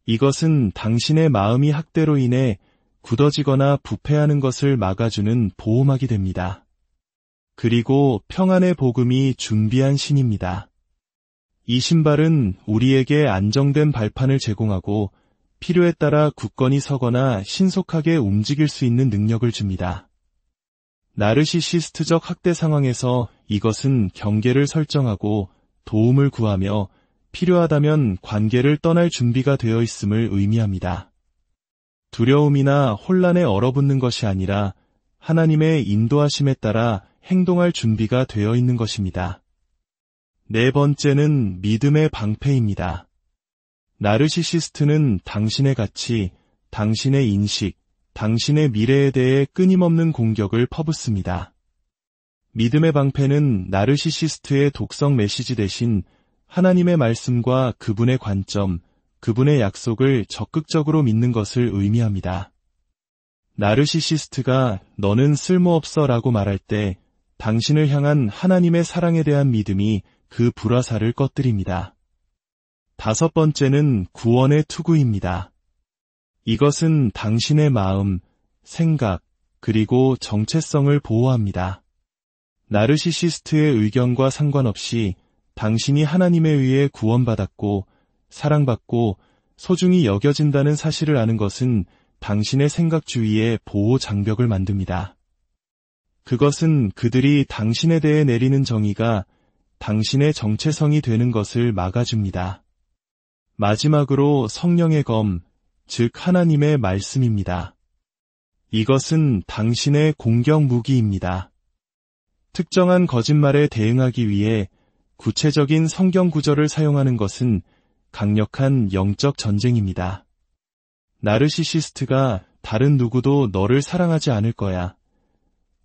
이것은 당신의 마음이 학대로 인해 굳어지거나 부패하는 것을 막아주는 보호막이 됩니다. 그리고 평안의 복음이 준비한 신입니다. 이 신발은 우리에게 안정된 발판을 제공하고 필요에 따라 굳건히 서거나 신속하게 움직일 수 있는 능력을 줍니다. 나르시시스트적 학대 상황에서 이것은 경계를 설정하고 도움을 구하며 필요하다면 관계를 떠날 준비가 되어 있음을 의미합니다. 두려움이나 혼란에 얼어붙는 것이 아니라 하나님의 인도하심에 따라 행동할 준비가 되어 있는 것입니다. 네 번째는 믿음의 방패입니다. 나르시시스트는 당신의 가치, 당신의 인식, 당신의 미래에 대해 끊임없는 공격을 퍼붓습니다. 믿음의 방패는 나르시시스트의 독성 메시지 대신 하나님의 말씀과 그분의 관점, 그분의 약속을 적극적으로 믿는 것을 의미합니다. 나르시시스트가 너는 쓸모없어 라고 말할 때 당신을 향한 하나님의 사랑에 대한 믿음이 그 불화살을 꺼뜨립니다. 다섯 번째는 구원의 투구입니다. 이것은 당신의 마음, 생각, 그리고 정체성을 보호합니다. 나르시시스트의 의견과 상관없이 당신이 하나님에 의해 구원받았고 사랑받고 소중히 여겨진다는 사실을 아는 것은 당신의 생각 주위에 보호 장벽을 만듭니다. 그것은 그들이 당신에 대해 내리는 정의가 당신의 정체성이 되는 것을 막아줍니다. 마지막으로 성령의 검, 즉 하나님의 말씀입니다. 이것은 당신의 공격 무기입니다. 특정한 거짓말에 대응하기 위해 구체적인 성경 구절을 사용하는 것은 강력한 영적 전쟁입니다. 나르시시스트가 다른 누구도 너를 사랑하지 않을 거야,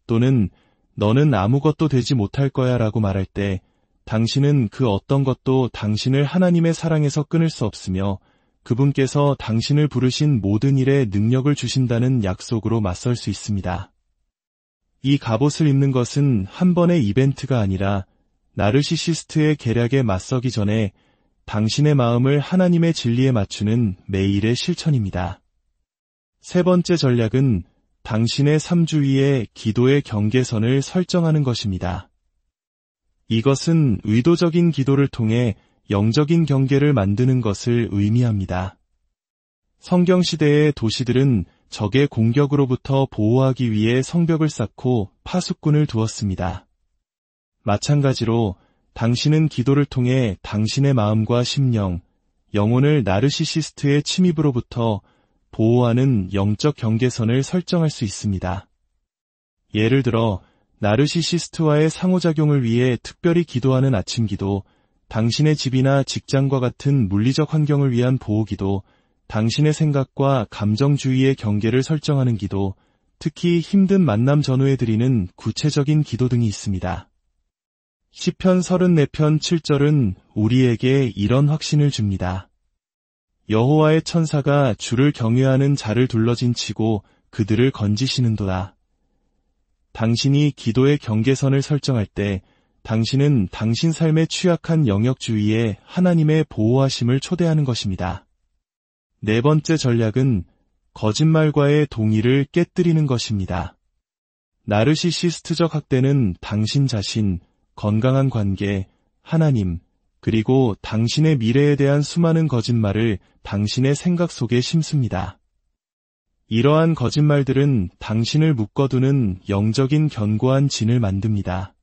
또는 너는 아무것도 되지 못할 거야 라고 말할 때 당신은 그 어떤 것도 당신을 하나님의 사랑에서 끊을 수 없으며 그분께서 당신을 부르신 모든 일에 능력을 주신다는 약속으로 맞설 수 있습니다. 이 갑옷을 입는 것은 한 번의 이벤트가 아니라 나르시시스트의 계략에 맞서기 전에 당신의 마음을 하나님의 진리에 맞추는 매일의 실천입니다. 세 번째 전략은 당신의 삶 주위에 기도의 경계선을 설정하는 것입니다. 이것은 의도적인 기도를 통해 영적인 경계를 만드는 것을 의미합니다. 성경시대의 도시들은 적의 공격으로부터 보호하기 위해 성벽을 쌓고 파수꾼을 두었습니다. 마찬가지로 당신은 기도를 통해 당신의 마음과 심령, 영혼을 나르시시스트의 침입으로부터 보호하는 영적 경계선을 설정할 수 있습니다. 예를 들어 나르시시스트와의 상호작용을 위해 특별히 기도하는 아침기도, 당신의 집이나 직장과 같은 물리적 환경을 위한 보호기도, 당신의 생각과 감정 주위의 경계를 설정하는 기도, 특히 힘든 만남 전후에 드리는 구체적인 기도 등이 있습니다. 시편 34편 7절은 우리에게 이런 확신을 줍니다. 여호와의 천사가 주를 경외하는 자를 둘러진 치고 그들을 건지시는도다. 당신이 기도의 경계선을 설정할 때 당신은 당신 삶의 취약한 영역 주위에 하나님의 보호하심을 초대하는 것입니다. 네 번째 전략은 거짓말과의 동의를 깨뜨리는 것입니다. 나르시시스트적 학대는 당신 자신, 건강한 관계, 하나님, 그리고 당신의 미래에 대한 수많은 거짓말을 당신의 생각 속에 심습니다. 이러한 거짓말들은 당신을 묶어두는 영적인 견고한 진을 만듭니다.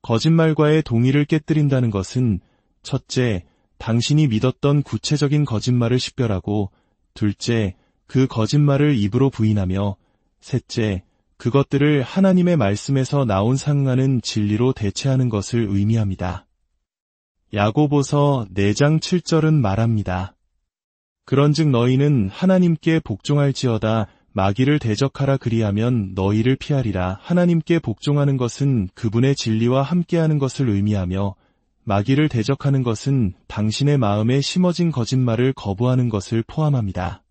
거짓말과의 동의를 깨뜨린다는 것은 첫째, 당신이 믿었던 구체적인 거짓말을 식별하고 둘째, 그 거짓말을 입으로 부인하며 셋째, 그것들을 하나님의 말씀에서 나온 상응하는 진리로 대체하는 것을 의미합니다. 야고보서 4장 7절은 말합니다. 그런즉 너희는 하나님께 복종할지어다 마귀를 대적하라 그리하면 너희를 피하리라. 하나님께 복종하는 것은 그분의 진리와 함께하는 것을 의미하며 마귀를 대적하는 것은 당신의 마음에 심어진 거짓말을 거부하는 것을 포함합니다.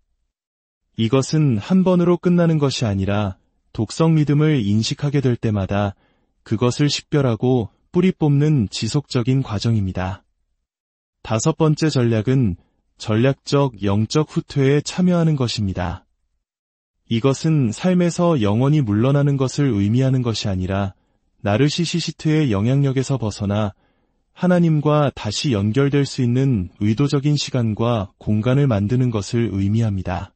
이것은 한 번으로 끝나는 것이 아니라 독성 믿음을 인식하게 될 때마다 그것을 식별하고 뿌리 뽑는 지속적인 과정입니다. 다섯 번째 전략은 전략적 영적 후퇴에 참여하는 것입니다. 이것은 삶에서 영원히 물러나는 것을 의미하는 것이 아니라 나르시시스트의 영향력에서 벗어나 하나님과 다시 연결될 수 있는 의도적인 시간과 공간을 만드는 것을 의미합니다.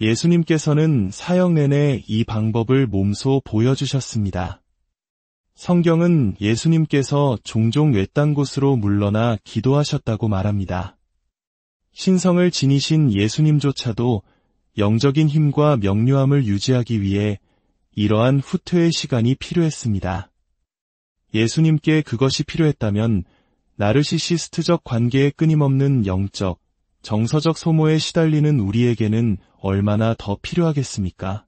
예수님께서는 사역 내내 이 방법을 몸소 보여주셨습니다. 성경은 예수님께서 종종 외딴 곳으로 물러나 기도하셨다고 말합니다. 신성을 지니신 예수님조차도 영적인 힘과 명료함을 유지하기 위해 이러한 후퇴의 시간이 필요했습니다. 예수님께 그것이 필요했다면 나르시시스트적 관계의 끊임없는 영적, 정서적 소모에 시달리는 우리에게는 얼마나 더 필요하겠습니까?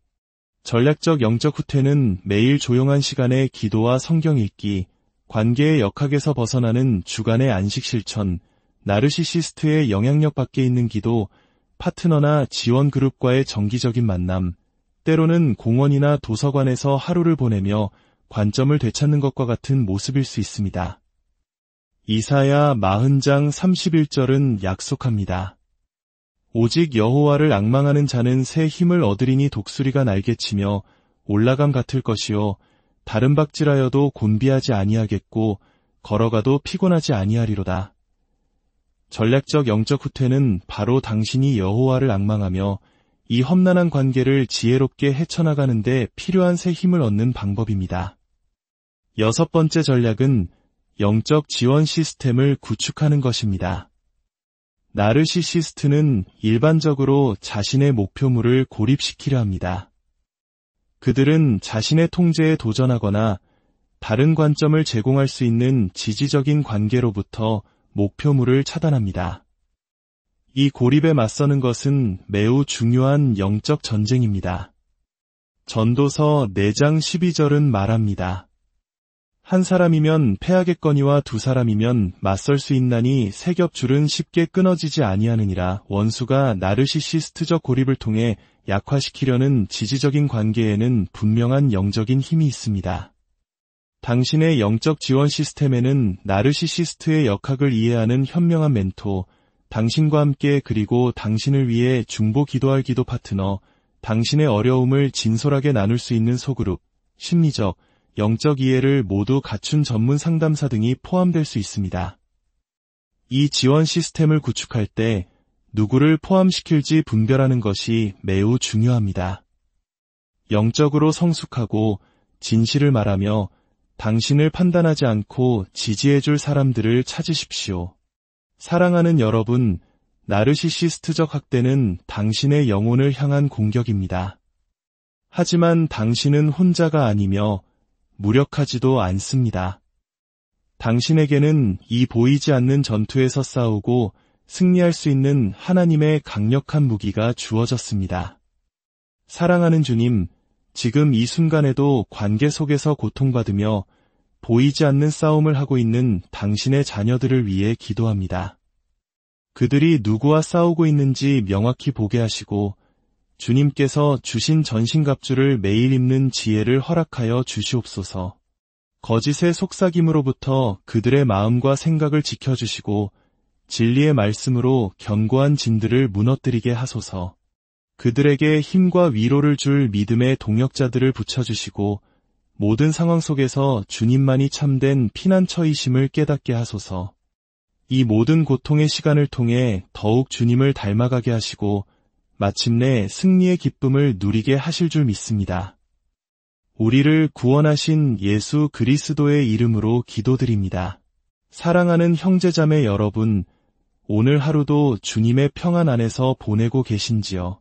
전략적 영적 후퇴는 매일 조용한 시간에 기도와 성경 읽기, 관계의 역학에서 벗어나는 주간의 안식 실천, 나르시시스트의 영향력 밖에 있는 기도, 파트너나 지원 그룹과의 정기적인 만남, 때로는 공원이나 도서관에서 하루를 보내며 관점을 되찾는 것과 같은 모습일 수 있습니다. 이사야 40장 31절은 약속합니다. 오직 여호와를 앙망하는 자는 새 힘을 얻으리니 독수리가 날개치며 올라감 같을 것이요 다른 박질하여도 곤비하지 아니하겠고 걸어가도 피곤하지 아니하리로다. 전략적 영적 후퇴는 바로 당신이 여호와를 앙망하며 이 험난한 관계를 지혜롭게 헤쳐나가는 데 필요한 새 힘을 얻는 방법입니다. 여섯 번째 전략은 영적 지원 시스템을 구축하는 것입니다. 나르시시스트는 일반적으로 자신의 목표물을 고립시키려 합니다. 그들은 자신의 통제에 도전하거나 다른 관점을 제공할 수 있는 지지적인 관계로부터 목표물을 차단합니다. 이 고립에 맞서는 것은 매우 중요한 영적 전쟁입니다. 전도서 4장 12절은 말합니다. 한 사람이면 패하겠거니와 두 사람이면 맞설 수 있나니 세 겹줄은 쉽게 끊어지지 아니하느니라. 원수가 나르시시스트적 고립을 통해 약화시키려는 지지적인 관계에는 분명한 영적인 힘이 있습니다. 당신의 영적 지원 시스템에는 나르시시스트의 역학을 이해하는 현명한 멘토, 당신과 함께 그리고 당신을 위해 중보 기도할 기도 파트너, 당신의 어려움을 진솔하게 나눌 수 있는 소그룹, 심리적, 영적 이해를 모두 갖춘 전문 상담사 등이 포함될 수 있습니다. 이 지원 시스템을 구축할 때 누구를 포함시킬지 분별하는 것이 매우 중요합니다. 영적으로 성숙하고 진실을 말하며 당신을 판단하지 않고 지지해줄 사람들을 찾으십시오. 사랑하는 여러분, 나르시시스트적 학대는 당신의 영혼을 향한 공격입니다. 하지만 당신은 혼자가 아니며 무력하지도 않습니다. 당신에게는 이 보이지 않는 전투에서 싸우고 승리할 수 있는 하나님의 강력한 무기가 주어졌습니다. 사랑하는 주님, 지금 이 순간에도 관계 속에서 고통받으며 보이지 않는 싸움을 하고 있는 당신의 자녀들을 위해 기도합니다. 그들이 누구와 싸우고 있는지 명확히 보게 하시고 주님께서 주신 전신갑주를 매일 입는 지혜를 허락하여 주시옵소서. 거짓의 속삭임으로부터 그들의 마음과 생각을 지켜주시고 진리의 말씀으로 견고한 진들을 무너뜨리게 하소서. 그들에게 힘과 위로를 줄 믿음의 동역자들을 붙여주시고 모든 상황 속에서 주님만이 참된 피난처이심을 깨닫게 하소서. 이 모든 고통의 시간을 통해 더욱 주님을 닮아가게 하시고 마침내 승리의 기쁨을 누리게 하실 줄 믿습니다. 우리를 구원하신 예수 그리스도의 이름으로 기도드립니다. 사랑하는 형제자매 여러분, 오늘 하루도 주님의 평안 안에서 보내고 계신지요?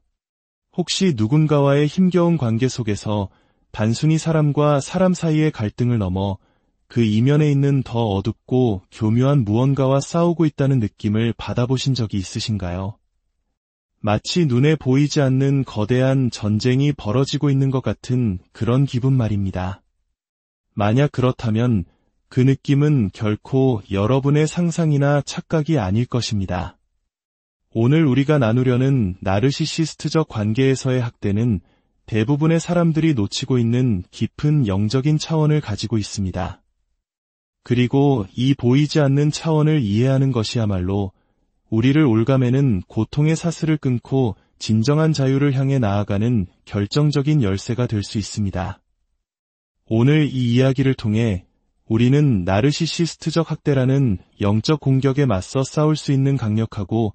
혹시 누군가와의 힘겨운 관계 속에서 단순히 사람과 사람 사이의 갈등을 넘어 그 이면에 있는 더 어둡고 교묘한 무언가와 싸우고 있다는 느낌을 받아보신 적이 있으신가요? 마치 눈에 보이지 않는 거대한 전쟁이 벌어지고 있는 것 같은 그런 기분 말입니다. 만약 그렇다면 그 느낌은 결코 여러분의 상상이나 착각이 아닐 것입니다. 오늘 우리가 나누려는 나르시시스트적 관계에서의 학대는 대부분의 사람들이 놓치고 있는 깊은 영적인 차원을 가지고 있습니다. 그리고 이 보이지 않는 차원을 이해하는 것이야말로 우리를 올가매는 고통의 사슬을 끊고 진정한 자유를 향해 나아가는 결정적인 열쇠가 될 수 있습니다. 오늘 이 이야기를 통해 우리는 나르시시스트적 학대라는 영적 공격에 맞서 싸울 수 있는 강력하고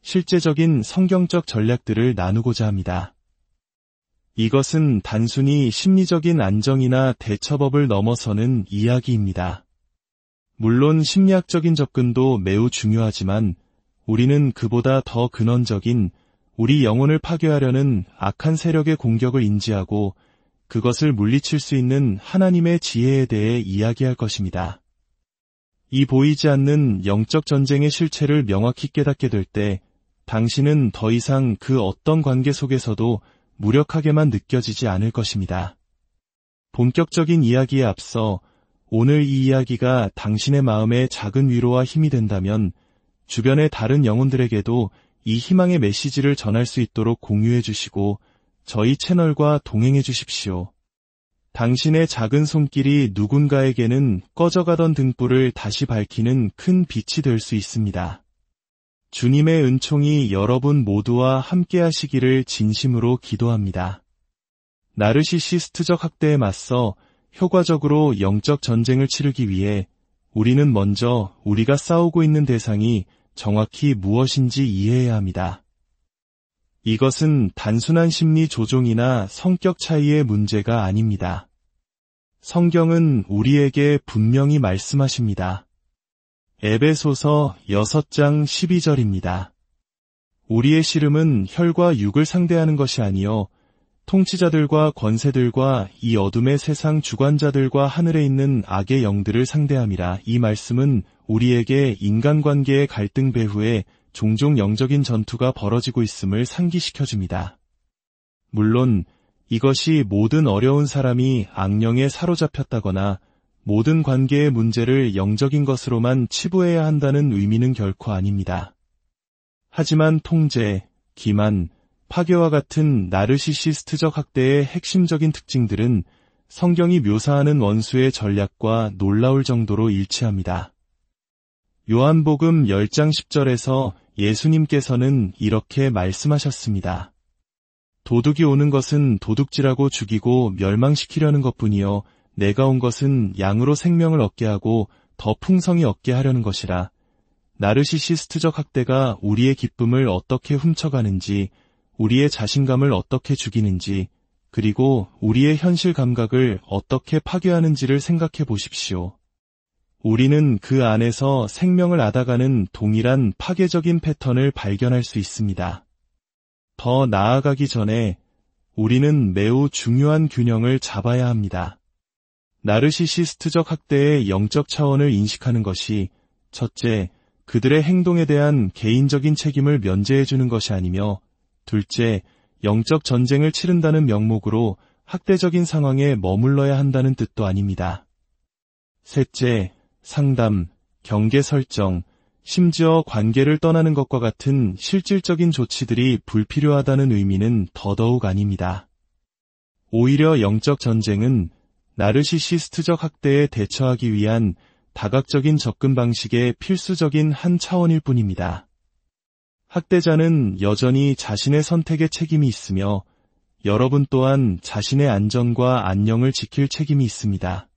실제적인 성경적 전략들을 나누고자 합니다. 이것은 단순히 심리적인 안정이나 대처법을 넘어서는 이야기입니다. 물론 심리학적인 접근도 매우 중요하지만 우리는 그보다 더 근원적인 우리 영혼을 파괴하려는 악한 세력의 공격을 인지하고 그것을 물리칠 수 있는 하나님의 지혜에 대해 이야기할 것입니다. 이 보이지 않는 영적 전쟁의 실체를 명확히 깨닫게 될 때 당신은 더 이상 그 어떤 관계 속에서도 무력하게만 느껴지지 않을 것입니다. 본격적인 이야기에 앞서 오늘 이 이야기가 당신의 마음에 작은 위로와 힘이 된다면 주변의 다른 영혼들에게도 이 희망의 메시지를 전할 수 있도록 공유해 주시고 저희 채널과 동행해 주십시오. 당신의 작은 손길이 누군가에게는 꺼져가던 등불을 다시 밝히는 큰 빛이 될 수 있습니다. 주님의 은총이 여러분 모두와 함께 하시기를 진심으로 기도합니다. 나르시시스트적 학대에 맞서 효과적으로 영적 전쟁을 치르기 위해 우리는 먼저 우리가 싸우고 있는 대상이 정확히 무엇인지 이해해야 합니다. 이것은 단순한 심리 조종이나 성격 차이의 문제가 아닙니다. 성경은 우리에게 분명히 말씀하십니다. 에베소서 6장 12절입니다. 우리의 씨름은 혈과 육을 상대하는 것이 아니요 통치자들과 권세들과 이 어둠의 세상 주관자들과 하늘에 있는 악의 영들을 상대함이라. 이 말씀은 우리에게 인간관계의 갈등 배후에 종종 영적인 전투가 벌어지고 있음을 상기시켜줍니다. 물론 이것이 모든 어려운 사람이 악령에 사로잡혔다거나 모든 관계의 문제를 영적인 것으로만 치부해야 한다는 의미는 결코 아닙니다. 하지만 통제, 기만, 파괴와 같은 나르시시스트적 학대의 핵심적인 특징들은 성경이 묘사하는 원수의 전략과 놀라울 정도로 일치합니다. 요한복음 10장 10절에서 예수님께서는 이렇게 말씀하셨습니다. 도둑이 오는 것은 도둑질하고 죽이고 멸망시키려는 것뿐이요 내가 온 것은 양으로 생명을 얻게 하고 더 풍성히 얻게 하려는 것이라. 나르시시스트적 학대가 우리의 기쁨을 어떻게 훔쳐가는지, 우리의 자신감을 어떻게 죽이는지, 그리고 우리의 현실 감각을 어떻게 파괴하는지를 생각해 보십시오. 우리는 그 안에서 생명을 앗아가는 동일한 파괴적인 패턴을 발견할 수 있습니다. 더 나아가기 전에 우리는 매우 중요한 균형을 잡아야 합니다. 나르시시스트적 학대의 영적 차원을 인식하는 것이 첫째, 그들의 행동에 대한 개인적인 책임을 면제해주는 것이 아니며 둘째, 영적 전쟁을 치른다는 명목으로 학대적인 상황에 머물러야 한다는 뜻도 아닙니다. 셋째, 상담, 경계 설정, 심지어 관계를 떠나는 것과 같은 실질적인 조치들이 불필요하다는 의미는 더더욱 아닙니다. 오히려 영적 전쟁은 나르시시스트적 학대에 대처하기 위한 다각적인 접근 방식의 필수적인 한 차원일 뿐입니다. 학대자는 여전히 자신의 선택에 책임이 있으며 여러분 또한 자신의 안전과 안녕을 지킬 책임이 있습니다.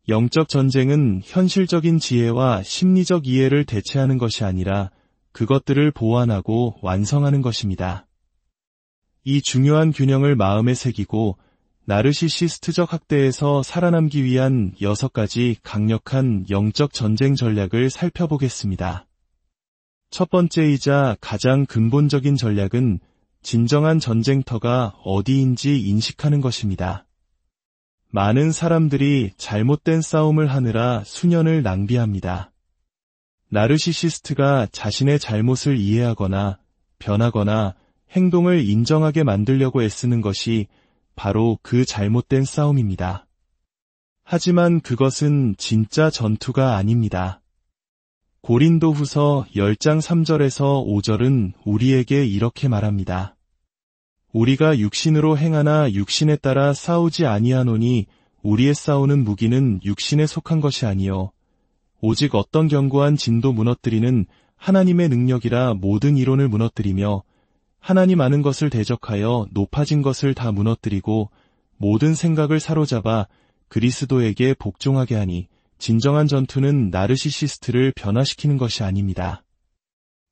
영적 전쟁은 현실적인 지혜와 심리적 이해를 대체하는 것이 아니라 그것들을 보완하고 완성하는 것입니다. 이 중요한 균형을 마음에 새기고 나르시시스트적 학대에서 살아남기 위한 6가지 강력한 영적 전쟁 전략을 살펴보겠습니다. 첫 번째이자 가장 근본적인 전략은 진정한 전쟁터가 어디인지 인식하는 것입니다. 많은 사람들이 잘못된 싸움을 하느라 수년을 낭비합니다. 나르시시스트가 자신의 잘못을 이해하거나 변하거나 행동을 인정하게 만들려고 애쓰는 것이 바로 그 잘못된 싸움입니다. 하지만 그것은 진짜 전투가 아닙니다. 고린도후서 10장 3절에서 5절은 우리에게 이렇게 말합니다. 우리가 육신으로 행하나 육신에 따라 싸우지 아니하노니 우리의 싸우는 무기는 육신에 속한 것이 아니요 오직 어떤 견고한 진도 무너뜨리는 하나님의 능력이라 모든 이론을 무너뜨리며 하나님 아는 것을 대적하여 높아진 것을 다 무너뜨리고 모든 생각을 사로잡아 그리스도에게 복종하게 하니 진정한 전투는 나르시시스트를 변화시키는 것이 아닙니다.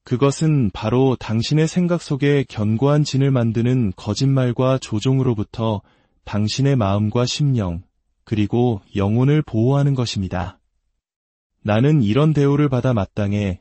그것은 바로 당신의 생각 속에 견고한 진을 만드는 거짓말과 조종으로부터 당신의 마음과 심령, 그리고 영혼을 보호하는 것입니다. 나는 이런 대우를 받아 마땅해